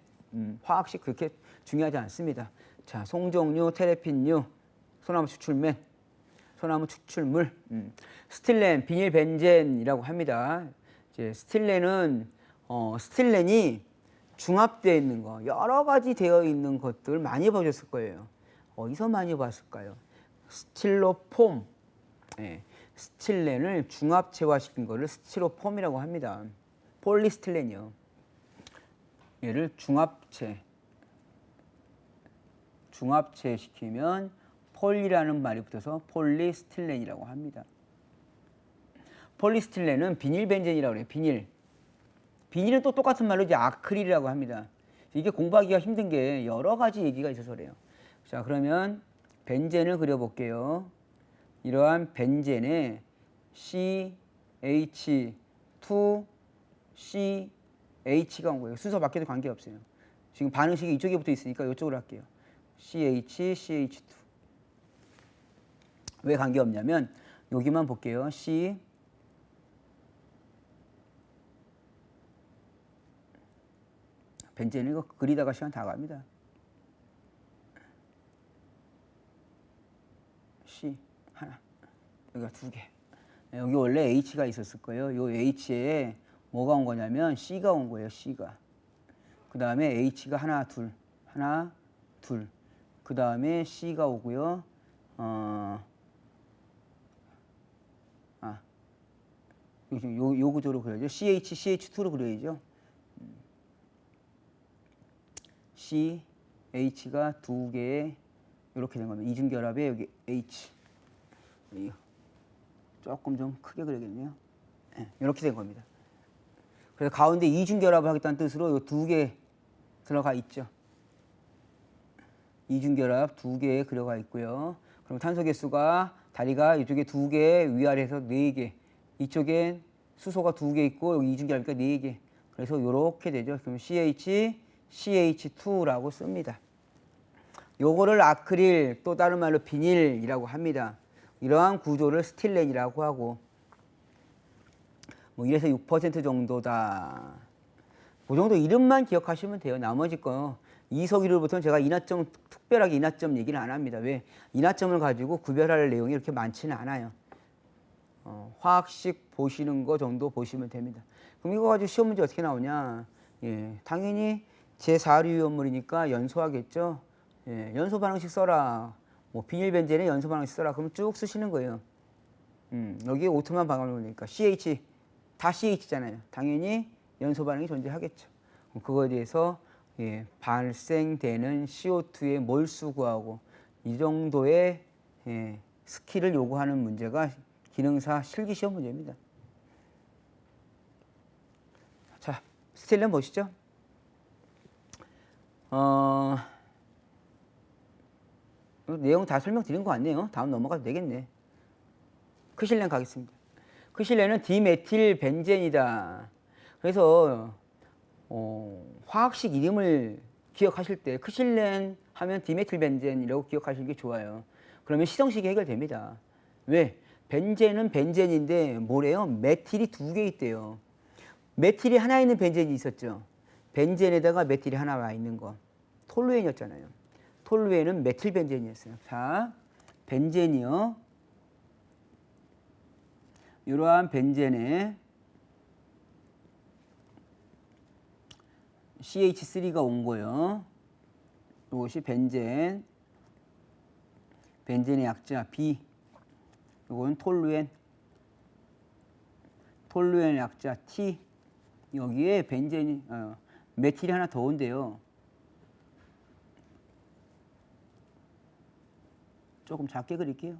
화학식 그렇게 중요하지 않습니다. 자, 송종류, 테레핀류, 소나무 축출물, 소나무 축출물, 스틸렌, 비닐 벤젠이라고 합니다. 이제 스틸렌은 스틸렌이 중합되어 있는 거, 여러 가지 되어 있는 것들 많이 보셨을 거예요. 어디서 많이 봤을까요? 스틸로폼, 예, 스틸렌을 중합체화시킨 거를 스티로폼이라고 합니다. 폴리스틸렌이요. 얘를 중합체시키면 폴리라는 말이 붙어서 폴리스틸렌이라고 합니다. 폴리스틸렌은 비닐벤젠이라고 해요. 비닐은 또 똑같은 말로 이제 아크릴이라고 합니다. 이게 공부하기가 힘든 게 여러 가지 얘기가 있어서 그래요. 자, 그러면 벤젠을 그려볼게요. 이러한 벤젠에 CH2CH가 온 거예요. 순서 바뀌어도 관계없어요. 지금 반응식이 이쪽에 붙어 있으니까 이쪽으로 할게요. CH2. 왜 관계없냐면 여기만 볼게요. 벤젠 이거 그리다가 시간 다 갑니다. C 하나, 여기가 두 개. 여기 원래 H가 있었을 거예요. 요 H에 뭐가 온 거냐면 C가 온 거예요. C가. 그 다음에 H가 하나, 둘. 그 다음에 C가 오고요. 요 구조로 그려야죠. CH2로 그려야죠. CH가 두 개의 이렇게 된 겁니다. 이중결합에 여기 H. 조금 좀 크게 그려야겠네요. 네, 이렇게 된 겁니다. 그래서 가운데 이중결합을 하겠다는 뜻으로 이 두 개 들어가 있죠. 이중결합 두 개 들어가 있고요. 그럼 탄소 개수가 다리가 이쪽에 두 개, 위아래에서 네 개. 이쪽엔 수소가 두 개 있고 여기 이중결합이니까 네 개. 그래서 이렇게 되죠. 그럼 CH2라고 씁니다. 요거를 아크릴, 또 다른 말로 비닐이라고 합니다. 이러한 구조를 스틸렌이라고 하고, 뭐 이래서 6% 정도다. 그 정도 이름만 기억하시면 돼요. 나머지 거 이석이로부터는 제가 인화점, 특별하게 인화점 얘기는 안 합니다. 왜? 인화점을 가지고 구별할 내용이 이렇게 많지는 않아요. 화학식 보시는 거 정도 보시면 됩니다. 그럼 이거 가지고 시험 문제 어떻게 나오냐? 예, 당연히 제4류위험물이니까 연소하겠죠. 예, 연소 반응식 써라. 뭐 비닐벤젠에 연소 반응식 써라. 그럼 쭉 쓰시는 거예요. 여기에 오토만 반응하니까 CH 다 CH잖아요. 당연히 연소 반응이 존재하겠죠. 그거에 대해서 예, 발생되는 CO2의 몰수 구하고 이 정도의 예, 스킬을 요구하는 문제가 기능사 실기시험 문제입니다. 자, 스틸렌 보시죠. 내용 다 설명드린 것 같네요. 다음 넘어가도 되겠네. 크실렌 가겠습니다. 크실렌은 디메틸 벤젠이다. 그래서 화학식 이름을 기억하실 때 크실렌 하면 디메틸 벤젠이라고 기억하시는 게 좋아요. 그러면 시성식이 해결됩니다. 왜? 벤젠은 벤젠인데 뭐래요? 메틸이 두 개 있대요. 메틸이 하나 있는 벤젠이 있었죠. 벤젠에다가 메틸이 하나 와 있는 거. 톨루엔이었잖아요. 톨루엔은 메틸 벤젠이었어요. 자, 벤젠이요. 이러한 벤젠에 CH3가 온 거예요. 이것이 벤젠. 벤젠의 약자 B. 이건 톨루엔. 톨루엔의 약자 T. 여기에 벤젠이 메틸이 하나 더 온대요. 조금 작게 그릴게요.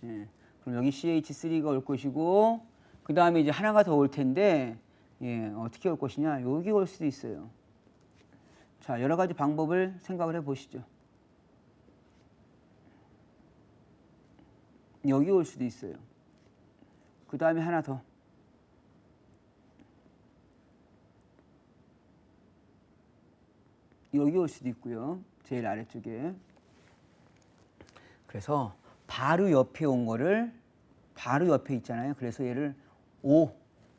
예. 그럼 여기 CH3가 올 것이고 그 다음에 이제 하나가 더 올 텐데 예, 어떻게 올 것이냐? 여기 올 수도 있어요. 자, 여러 가지 방법을 생각을 해 보시죠. 여기 올 수도 있어요. 그 다음에 하나 더. 여기 올 수도 있고요. 제일 아래쪽에. 그래서 바로 옆에 온 거를 바로 옆에 있잖아요. 그래서 얘를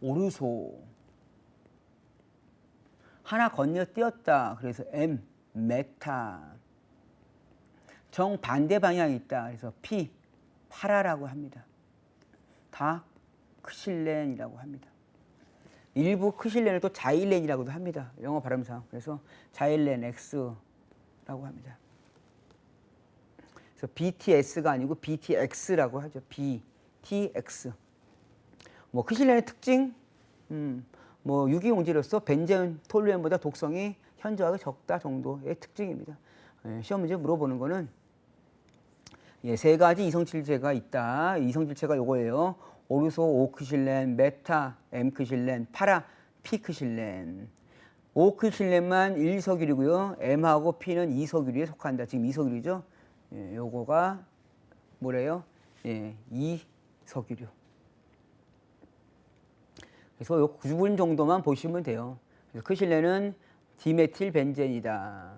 오르소. 하나 건너뛰었다. 그래서 메타. 정반대 방향이 있다. 그래서 파라라고 합니다. 다 크실렌이라고 합니다. 일부 크실렌을 또 자일렌이라고도 합니다. 영어 발음상. 그래서 자일렌 X라고 합니다. 그래서 BTS가 아니고 BTX라고 하죠. B. TX. 뭐 크실렌의 특징, 뭐 유기용질로서 벤젠, 톨루엔보다 독성이 현저하게 적다 정도의 특징입니다. 예, 시험 문제 물어보는 거는 예, 세 가지 이성질체가 있다. 이성질체가 요거예요. 오르소 오크실렌, 메타 M크실렌, 파라 P크실렌. 오크실렌만 1석유리고요. M하고 P는 2석유리에 속한다. 지금 2석유리죠. 예, 요거가 뭐래요? 예, 2석유류. 그래서 요 구분 정도만 보시면 돼요. 그래서 크실렌은 디메틸 벤젠이다.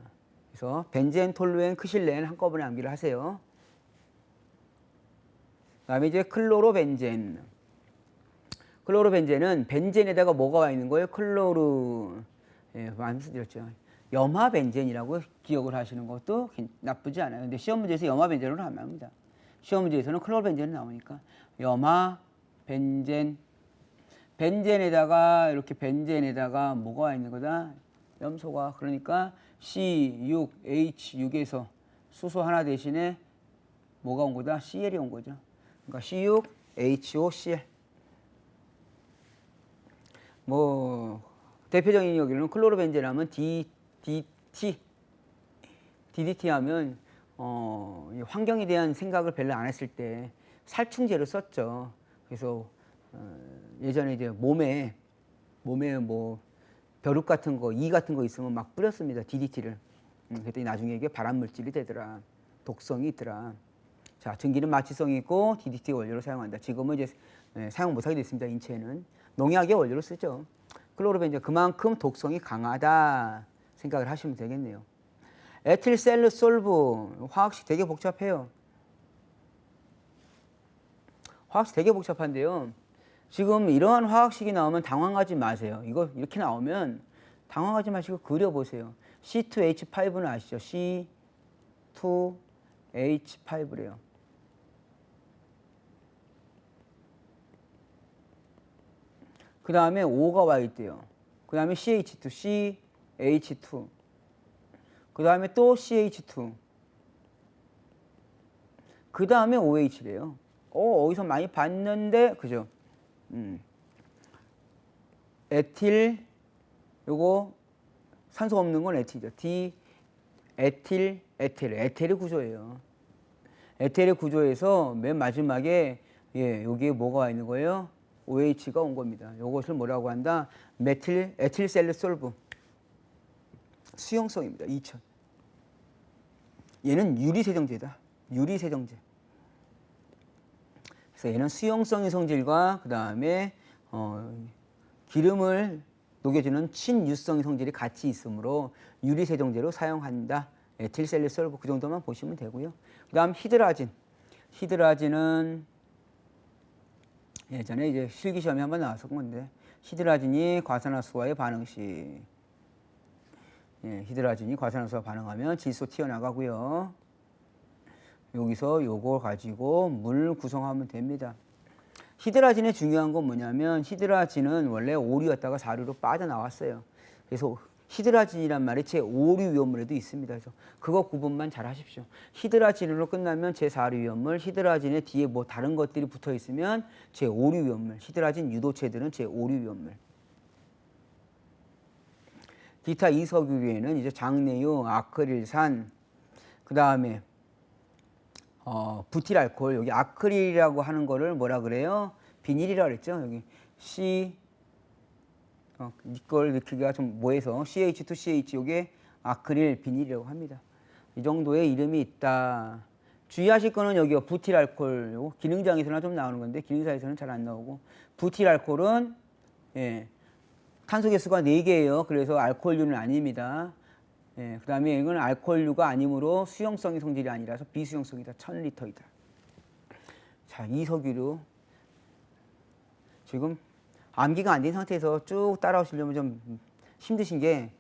그래서 벤젠, 톨루엔, 크실렌 한꺼번에 암기를 하세요. 그다음에 이제 클로로벤젠. 클로로벤젠은 벤젠에다가 뭐가 와 있는 거예요? 클로르. 예, 말씀드렸죠. 염화벤젠이라고 기억을 하시는 것도 나쁘지 않아요. 근데 시험 문제에서 염화벤젠으로 하면 합니다. 시험 문제에서는 클로로벤젠이 나오니까 염화벤젠. 벤젠에다가 이렇게 벤젠에다가 뭐가 와 있는 거다? 염소가. 그러니까 C6H6에서 수소 하나 대신에 뭐가 온 거다? CL이 온 거죠. 그러니까 C6HOCl. 뭐 대표적인 여기는 클로로벤젠 하면 DDT 하면 환경에 대한 생각을 별로 안 했을 때 살충제로 썼죠. 그래서 예전에 이제 몸에 뭐 벼룩 같은 거, 이 같은 거 있으면 막 뿌렸습니다. DDT를. 그랬더니 나중에 이게 발암 물질이 되더라. 독성이 있더라. 자, 전기는 마취성이 있고 DDT 원료로 사용한다. 지금은 이제 사용 못하게 됐습니다. 인체에는. 농약의 원료로 쓰죠. 클로로벤젠 그만큼 독성이 강하다 생각을 하시면 되겠네요. 에틸셀루솔브 화학식 되게 복잡해요. 화학식 되게 복잡한데요. 지금 이러한 화학식이 나오면 당황하지 마세요. 이거 이렇게 나오면 당황하지 마시고 그려보세요. C2H5는 아시죠? C2H5래요. 그 다음에 O가 와 있대요. 그 다음에 CH2, CH2. 그 다음에 또 CH2. 그 다음에 OH래요. 어디서 많이 봤는데, 그죠? 에틸, 요거 산소 없는 건 에틸이죠. 에틸의 구조예요. 에틸의 구조에서 맨 마지막에 여기에 뭐가 와 있는 거예요? OH가 온 겁니다. 이것을 뭐라고 한다? 에틸셀루솔브. 수용성입니다. 2000. 얘는 유리세정제다. 유리세정제. 그래서 얘는 수용성의 성질과 그 다음에 기름을 녹여주는 친유성의 성질이 같이 있으므로 유리세정제로 사용한다. 에틸셀루솔브 그 정도만 보시면 되고요. 그 다음 히드라진. 히드라진은 예전에 이제 실기시험에 한번 나왔었던 건데 히드라진이 과산화수소와의 반응 시 히드라진이 과산화수소와 반응하면 질소 튀어나가고요. 여기서 요걸 가지고 물 구성하면 됩니다. 히드라진의 중요한 건 뭐냐면 히드라진은 원래 오류였다가 사류로 빠져나왔어요. 그래서 히드라진이란 말이 제5류 위험물에도 있습니다. 그래서 그거 구분만 잘 하십시오. 히드라진으로 끝나면 제4류 위험물, 히드라진의 뒤에 뭐 다른 것들이 붙어 있으면 제5류 위험물, 히드라진 유도체들은 제5류 위험물. 기타 이석유류에는 이제 장내유, 아크릴산, 그 다음에 부틸알코올, 여기 아크릴이라고 하는 거를 뭐라 그래요? 비닐이라고 그랬죠. 여기 이걸 넣기가 좀 뭐해서 CH2CH 요게 아크릴 비닐이라고 합니다. 이 정도의 이름이 있다. 주의하실 거는 여기요. 부틸알코올. 요거 기능장에서나 좀 나오는 건데 기능사에서는 잘 안 나오고 부틸알코올은 탄소 개수가 4개예요. 그래서 알코올류는 아닙니다. 그 다음에 이건 알코올류가 아니므로 수용성의 성질이 아니라서 비수용성이다. 1000리터이다. 자, 이석유류. 지금 암기가 안 된 상태에서 쭉 따라오시려면 좀 힘드신 게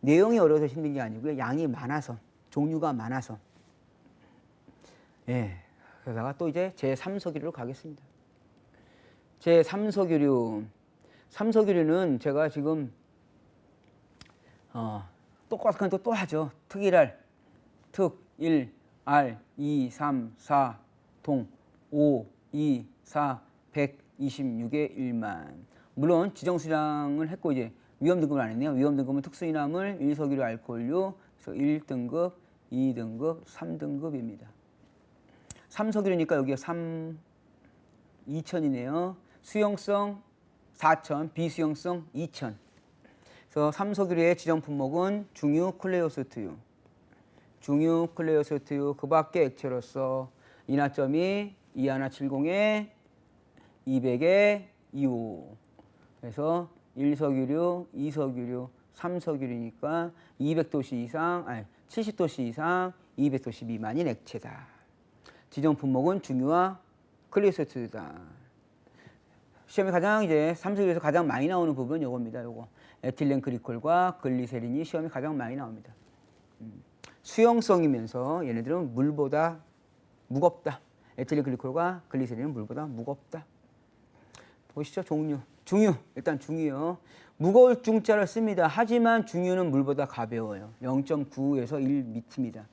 내용이 어려워서 힘든 게 아니고요. 양이 많아서, 종류가 많아서. 그러다가 또 이제 제3석유류로 가겠습니다. 제3석유류. 3석유류는 제가 지금 똑같은 또 하죠. 특일알, 특, 1, 알, 2, 3, 4, 동, 5, 2, 426에 1만. 물론 지정수량을 했고 이제 위험 등급을 안 했네요. 위험 등급은 특수인화물, 1석유류, 알코올류, 그래서 1등급, 2등급, 3등급입니다. 3석유류니까 여기가 2,000이네요. 수용성 4,000, 비수용성 2,000. 그래서 3석유류의 지정 품목은 중유, 클레오소트유. 중유, 클레오소트유, 그 밖에 액체로서 인하점이 2170에 200에 25. 그래서 1석유류, 2석유류, 3석유류니까 200도씨 이상, 아니 70도씨 이상, 200도씨 미만인 액체다. 지정 품목은 중유와 클레오소트유다. 시험에 가장 이제 3석유류에서 가장 많이 나오는 부분은 요겁니다. 요거 에틸렌 글리콜과 글리세린이 시험에 가장 많이 나옵니다. 수용성이면서 얘네들은 물보다 무겁다. 에틸렌 글리콜과 글리세린은 물보다 무겁다. 보시죠. 종류. 중유. 일단 중유요. 무거울 중자를 씁니다. 하지만 중유는 물보다 가벼워요. 0.9에서 1m입니다.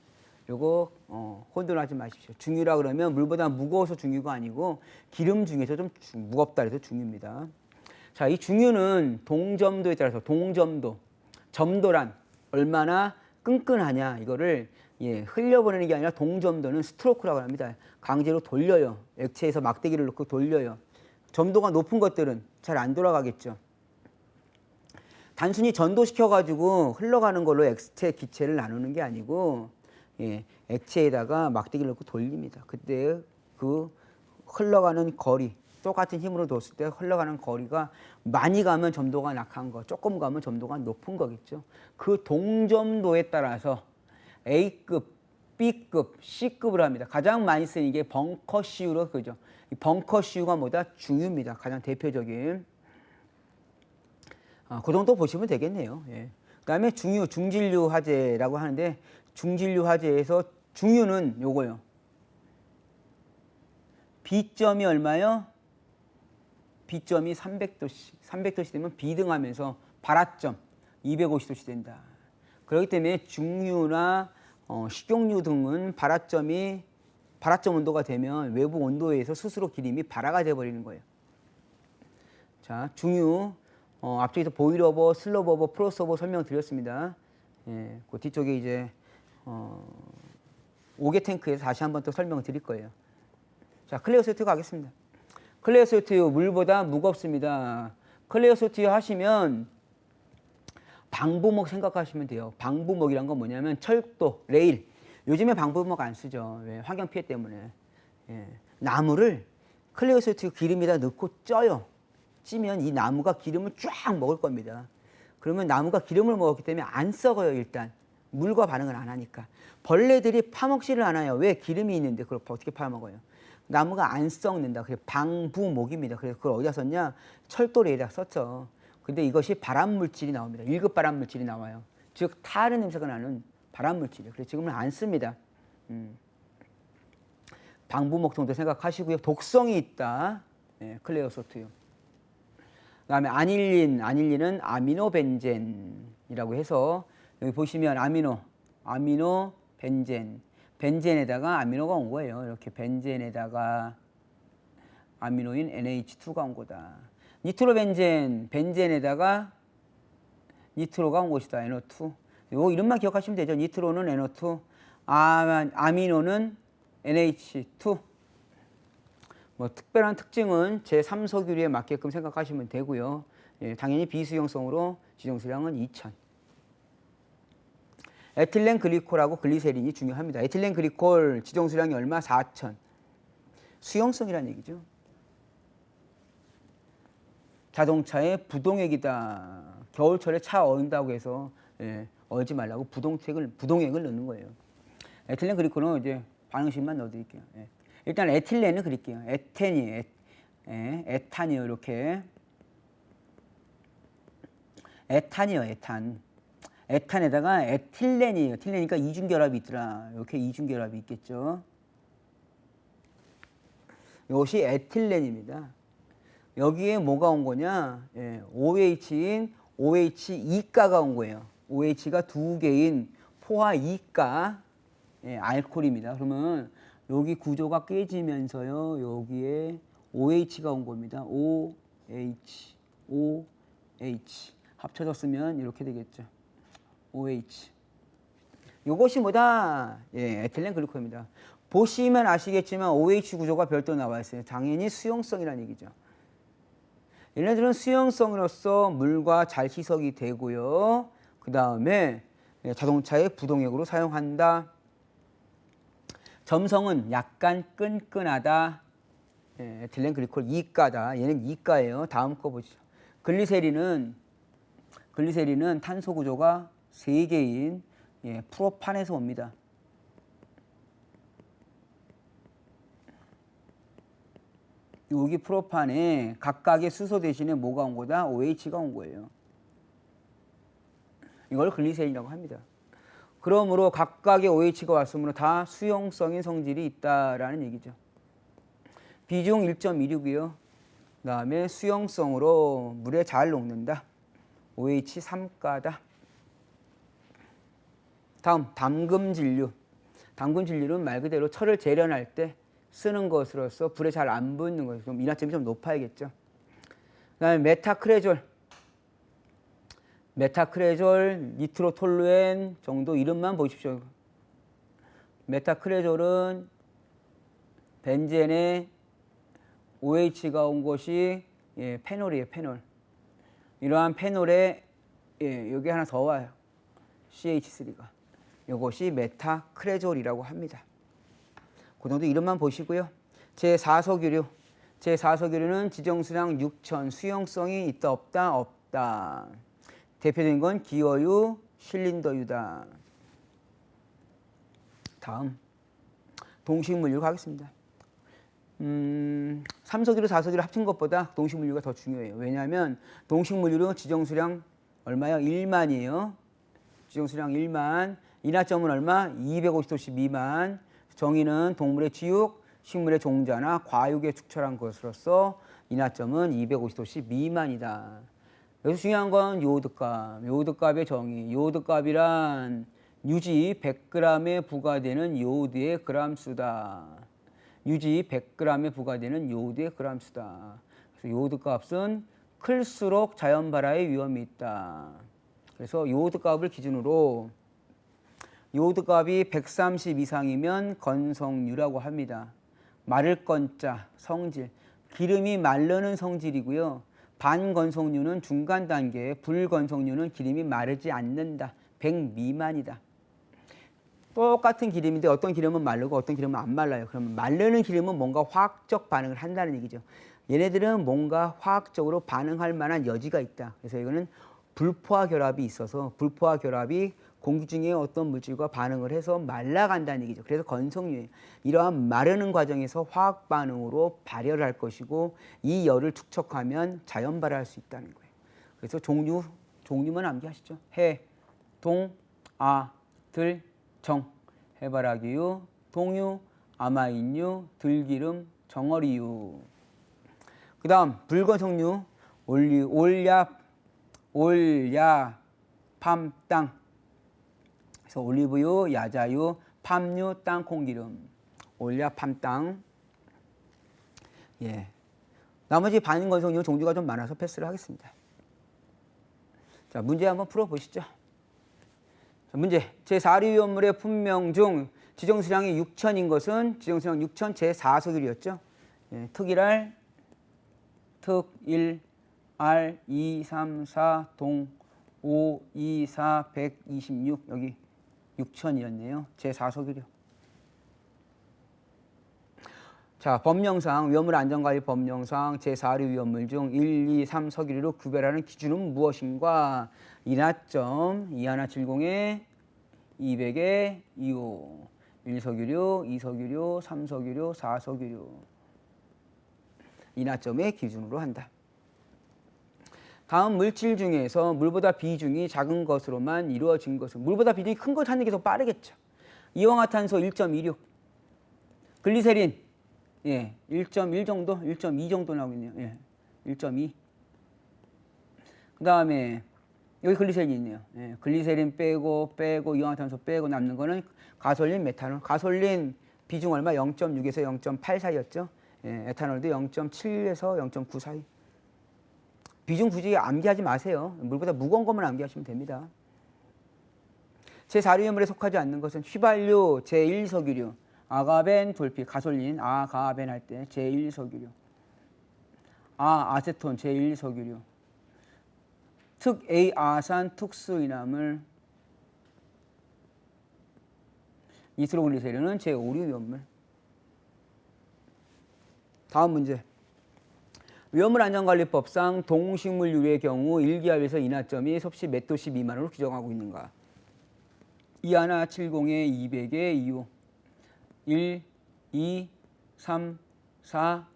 요거 혼돈하지 마십시오. 중유라 그러면 물보다 무거워서 중유가 아니고 기름 중에서 좀 무겁다 해서 중유입니다. 자, 이 중유는 동점도에 따라서 동점도, 점도란 얼마나 끈끈하냐 이거를 흘려보내는 게 아니라 동점도는 스트로크라고 합니다. 강제로 돌려요. 액체에서 막대기를 넣고 돌려요. 점도가 높은 것들은 잘 안 돌아가겠죠. 단순히 전도시켜가지고 흘러가는 걸로 액체, 기체를 나누는 게 아니고 액체에다가 막대기를 넣고 돌립니다. 그때 그 흘러가는 거리, 똑같은 힘으로 뒀을 때 흘러가는 거리가 많이 가면 점도가 약한 거, 조금 가면 점도가 높은 거겠죠. 그 동점도에 따라서 A급, B급, C급을 합니다. 가장 많이 쓰는 게 벙커CU로 그죠. 이 벙커CU가 뭐다? 중유입니다. 가장 대표적인. 그 정도 보시면 되겠네요. 예. 그 다음에 중유, 중진류 화재라고 하는데 중진류 화재에서 중유는 요거요. B점이 얼마요? B점이 300도씨. 300도씨 되면 비등하면서 발화점 250도씨 된다. 그렇기 때문에 중유나 식용유 등은 발화점 온도가 되면 외부 온도에 의해서 스스로 기름이 발화가 되어버리는 거예요. 자, 중유. 앞쪽에서 보일오버, 슬로버버, 프로스오버 설명드렸습니다. 예, 그 뒤쪽에 이제 5개 탱크에서 다시 한번 또 설명을 드릴 거예요. 자, 클레오소트유 가겠습니다. 클레오소트유 물보다 무겁습니다. 클레오소트유 하시면 방부목 생각하시면 돼요. 방부목이란 건 뭐냐면 철도, 레일. 요즘에 방부목 안 쓰죠. 왜? 환경 피해 때문에. 예. 나무를 클레오소트유 기름에다 넣고 쪄요. 찌면 이 나무가 기름을 쫙 먹을 겁니다. 그러면 나무가 기름을 먹었기 때문에 안 썩어요. 일단 물과 반응을 안 하니까. 벌레들이 파먹지를 않아요. 왜? 기름이 있는데 그걸 어떻게 파먹어요? 나무가 안 썩는다. 그게 방부목입니다. 그래서 그걸 어디다 썼냐? 철도 레일에다 썼죠. 근데 이것이 발암물질이 나옵니다. 1급 발암물질이 나와요. 즉 타는 냄새가 나는 발암물질이에요. 그래서 지금은 안 씁니다. 방부목 정도 생각하시고요. 독성이 있다. 예, 클레오소트유. 그 다음에 아닐린은 아미노벤젠이라고 해서 여기 보시면 아미노, 벤젠에다가 아미노가 온 거예요. 이렇게 벤젠에다가 아미노인 NH2가 온 거다. 벤젠에다가 니트로가 온 것이다. NO2. 요 이름만 기억하시면 되죠. 니트로는 NO2, 아미노는 NH2. 뭐 특별한 특징은 제3석유류에 맞게끔 생각하시면 되고요. 예, 당연히 비수용성으로 지정수량은 2000. 에틸렌 글리콜하고 글리세린이 중요합니다. 에틸렌 글리콜 지정수량이 얼마? 4000. 수용성이라는 얘기죠. 자동차의 부동액이다. 겨울철에 차 얼다고 해서 얼지 말라고 부동액을 넣는 거예요. 에틸렌 글리콜은 이제 반응식만 넣어드릴게요. 예. 일단 에틸렌을 그릴게요. 에탄이요. 이렇게 에탄이요. 에탄에다가 에틸렌이에요. 에틸렌이니까 이중결합이 있더라. 이렇게 이중결합이 있겠죠. 이것이 에틸렌입니다. 여기에 뭐가 온 거냐? OH인 OH2가가 온 거예요. OH가 2개인 포화 2가 알코올입니다. 그러면 여기 구조가 깨지면서요. 여기에 OH가 온 겁니다. OH, OH. 합쳐졌으면 이렇게 되겠죠. OH. 이것이 뭐다? 예, 에틸렌 글리콜입니다. 보시면 아시겠지만 OH 구조가 별도 나와 있어요. 당연히 수용성이라는 얘기죠. 얘네들은 수용성으로서 물과 잘 희석이 되고요. 그 다음에 자동차의 부동액으로 사용한다. 점성은 약간 끈끈하다. 예, 에틸렌 글리콜 이가다. 얘는 이가예요. 다음 거 보시죠. 글리세린은 탄소 구조가 3개인 예, 프로판에서 옵니다. 여기 프로판에 각각의 수소 대신에 뭐가 온 거다? OH가 온 거예요. 이걸 글리세린이라고 합니다. 그러므로 각각의 OH가 왔으므로 다 수용성인 성질이 있다라는 얘기죠. 비중 1.26이요. 그 다음에 수용성으로 물에 잘 녹는다. OH 3가다. 다음 담금진류. 담금진류는 말 그대로 철을 재련할 때 쓰는 것으로서 불에 잘 안 붙는 거죠. 그럼 이나점이 좀 높아야겠죠. 그 다음에 메타크레졸, 니트로톨루엔 정도 이름만 보십시오. 메타크레졸은 벤젠에 OH가 온 것이 예, 페놀이에요. 페놀. 이러한 페놀에 예, 여기 하나 더 와요. CH3가. 이것이 메타크레졸이라고 합니다. 그 정도 이름만 보시고요. 제4석유류. 제4석유류는 지정수량 6천, 수용성이 있다 없다? 없다. 대표적인 건 기어유, 실린더유다. 다음 동식물류 가겠습니다. 3석유류, 4석유류 합친 것보다 동식물류가 더 중요해요. 왜냐하면 동식물류로 지정수량 얼마요? 1만이에요. 지정수량 1만. 인하점은 얼마? 250도씨 미만. 정의는 동물의 지육, 식물의 종자나 과육에 축출한 것으로서 인하점은 250도씨 미만이다. 여기서 중요한 건 요오드값. 요오드값의 정의. 요오드값이란 유지 100g에 부과되는 요오드의 그람수다. 유지 100g에 부과되는 요오드의 그람수다. 그래서 요오드값은 클수록 자연 발화의 위험이 있다. 그래서 요오드값을 기준으로 요오드값이 130 이상이면 건성유라고 합니다. 마를 건자, 성질. 기름이 마르는 성질이고요. 반건성유는 중간 단계, 불건성유는 기름이 마르지 않는다. 100 미만이다. 똑같은 기름인데 어떤 기름은 마르고 어떤 기름은 안 말라요. 그러면 마르는 기름은 뭔가 화학적 반응을 한다는 얘기죠. 얘네들은 뭔가 화학적으로 반응할 만한 여지가 있다. 그래서 이거는 불포화 결합이 있어서 불포화 결합이 공기 중에 어떤 물질과 반응을 해서 말라간다는 얘기죠. 그래서 건성유예요. 이러한 마르는 과정에서 화학 반응으로 발열할 것이고 이 열을 축적하면 자연 발화할 수 있다는 거예요. 그래서 종류만 암기하시죠. 해, 동, 아, 들, 정. 해바라기유, 동유, 아마인유, 들기름, 정어리유. 그 다음 불건성유, 올야, 팜, 땅. 그래서 올리브유, 야자유, 팜유, 땅콩기름. 올야, 팜, 땅. 예. 나머지 반건성유 종류가 좀 많아서 패스를 하겠습니다. 자, 문제 한번 풀어보시죠. 자, 문제. 제4류위험물의 분명 중 지정수량이 6천인 것은 지정수량 6천 제4석유류였죠. 예, 특일알, 특1, 알, 2, 3, 4, 동, 5, 2, 4, 126. 여기 6천이었네요. 제4석유류. 자, 법령상 위험물 안전관리 법령상 제4류 위험물 중 1, 2, 3 석유류로 구별하는 기준은 무엇인가? 인하점 2170에 200에 25. 1석유류, 2석유류, 3석유류, 4석유류. 인하점의 기준으로 한다. 다음 물질 중에서 물보다 비중이 작은 것으로만 이루어진 것은 물보다 비중이 큰 걸 찾는 게 더 빠르겠죠. 이氧화탄소 1.26, 글리세린 예, 1.1 정도, 1.2 정도 나오겠네요. 예, 1.2. 그 다음에 여기 글리세린이 있네요. 예, 글리세린 빼고 이氧화탄소 빼고 남는 거는 가솔린, 메탄올. 가솔린 비중 얼마? 0.6에서 0.8 사이였죠. 예, 에탄올도 0.7에서 0.9 사이. 비중 굳이 암기하지 마세요. 물보다 무거운 것만 암기하시면 됩니다. 제4류염물에 속하지 않는 것은 휘발유, 제1석유류, 아가벤, 돌피, 가솔린, 아가벤 할 때 제1석유류, 아세톤, 제1석유류, 특A아산, 특수이나물, 니트로글리세린은 제5류염물. 다음 문제. 위험물안전관리법상 동식물유류의 경우 1기압에서 인하점이 섭씨 몇 도씨 미만으로 규정하고 있는가? 21, 70에 200에 25. 1, 2, 3, 4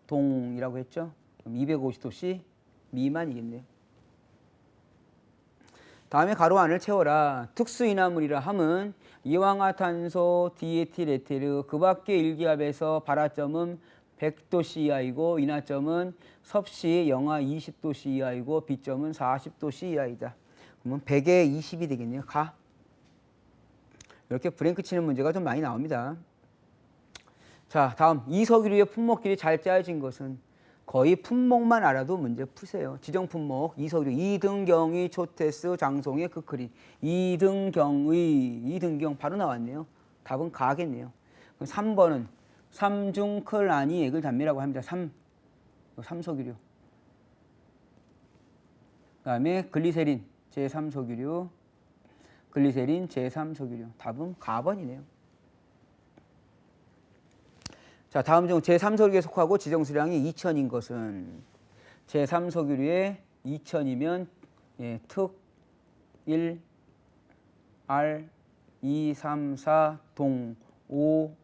동이라고 했죠? 그럼 250도씨 미만이겠네요. 다음에 가로 안을 채워라. 특수인화물이라 함은 이황화탄소, 디에틸에틸, 그 밖의 1기압에서 발화점은 100도씨 이하이고 인하점은 섭씨 영하 20도씨 이하이고 비점은 40도씨 이하이다. 그러면 100에 20이 되겠네요. 가. 이렇게 브랭크 치는 문제가 좀 많이 나옵니다. 자, 다음 이석유류의 품목끼리 잘 짜여진 것은 거의 품목만 알아도 문제 푸세요. 지정 품목 이석유류 이등경의 초테스 장송의 크크리 이등경 바로 나왔네요. 답은 가겠네요. 그럼 3번은 삼중클아니 액을 단미라고 합니다. 삼석유류. 그다음에 글리세린 제3석유류, 글리세린 제3석유류. 답은 가번이네요. 자, 다음 중 제3석유류에 속하고 지정 수량이 2000인 것은 제3석유류에 2000이면 예, 특 1, R, 2, 3, 4, 동 5,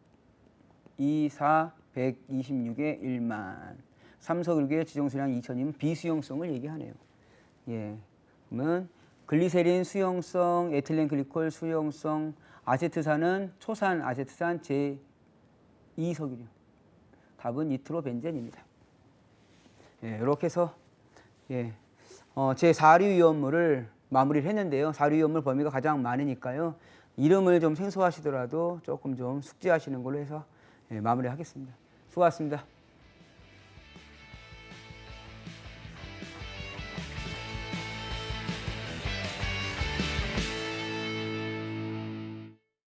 2, 4, 126에 1만. 3석유류의 지정 수량 2000이면 비수용성을 얘기하네요. 예, 그러면 글리세린 수용성, 에틸렌 글리콜 수용성, 아세트산은 초산 아세트산 제2석유류. 답은 니트로벤젠입니다. 예, 이렇게 해서 예, 제4류 위험물을 마무리를 했는데요. 4류 위험물 범위가 가장 많으니까요. 이름을 좀 생소하시더라도 조금 좀 숙지하시는 걸로 해서 예, 마무리하겠습니다. 수고하셨습니다.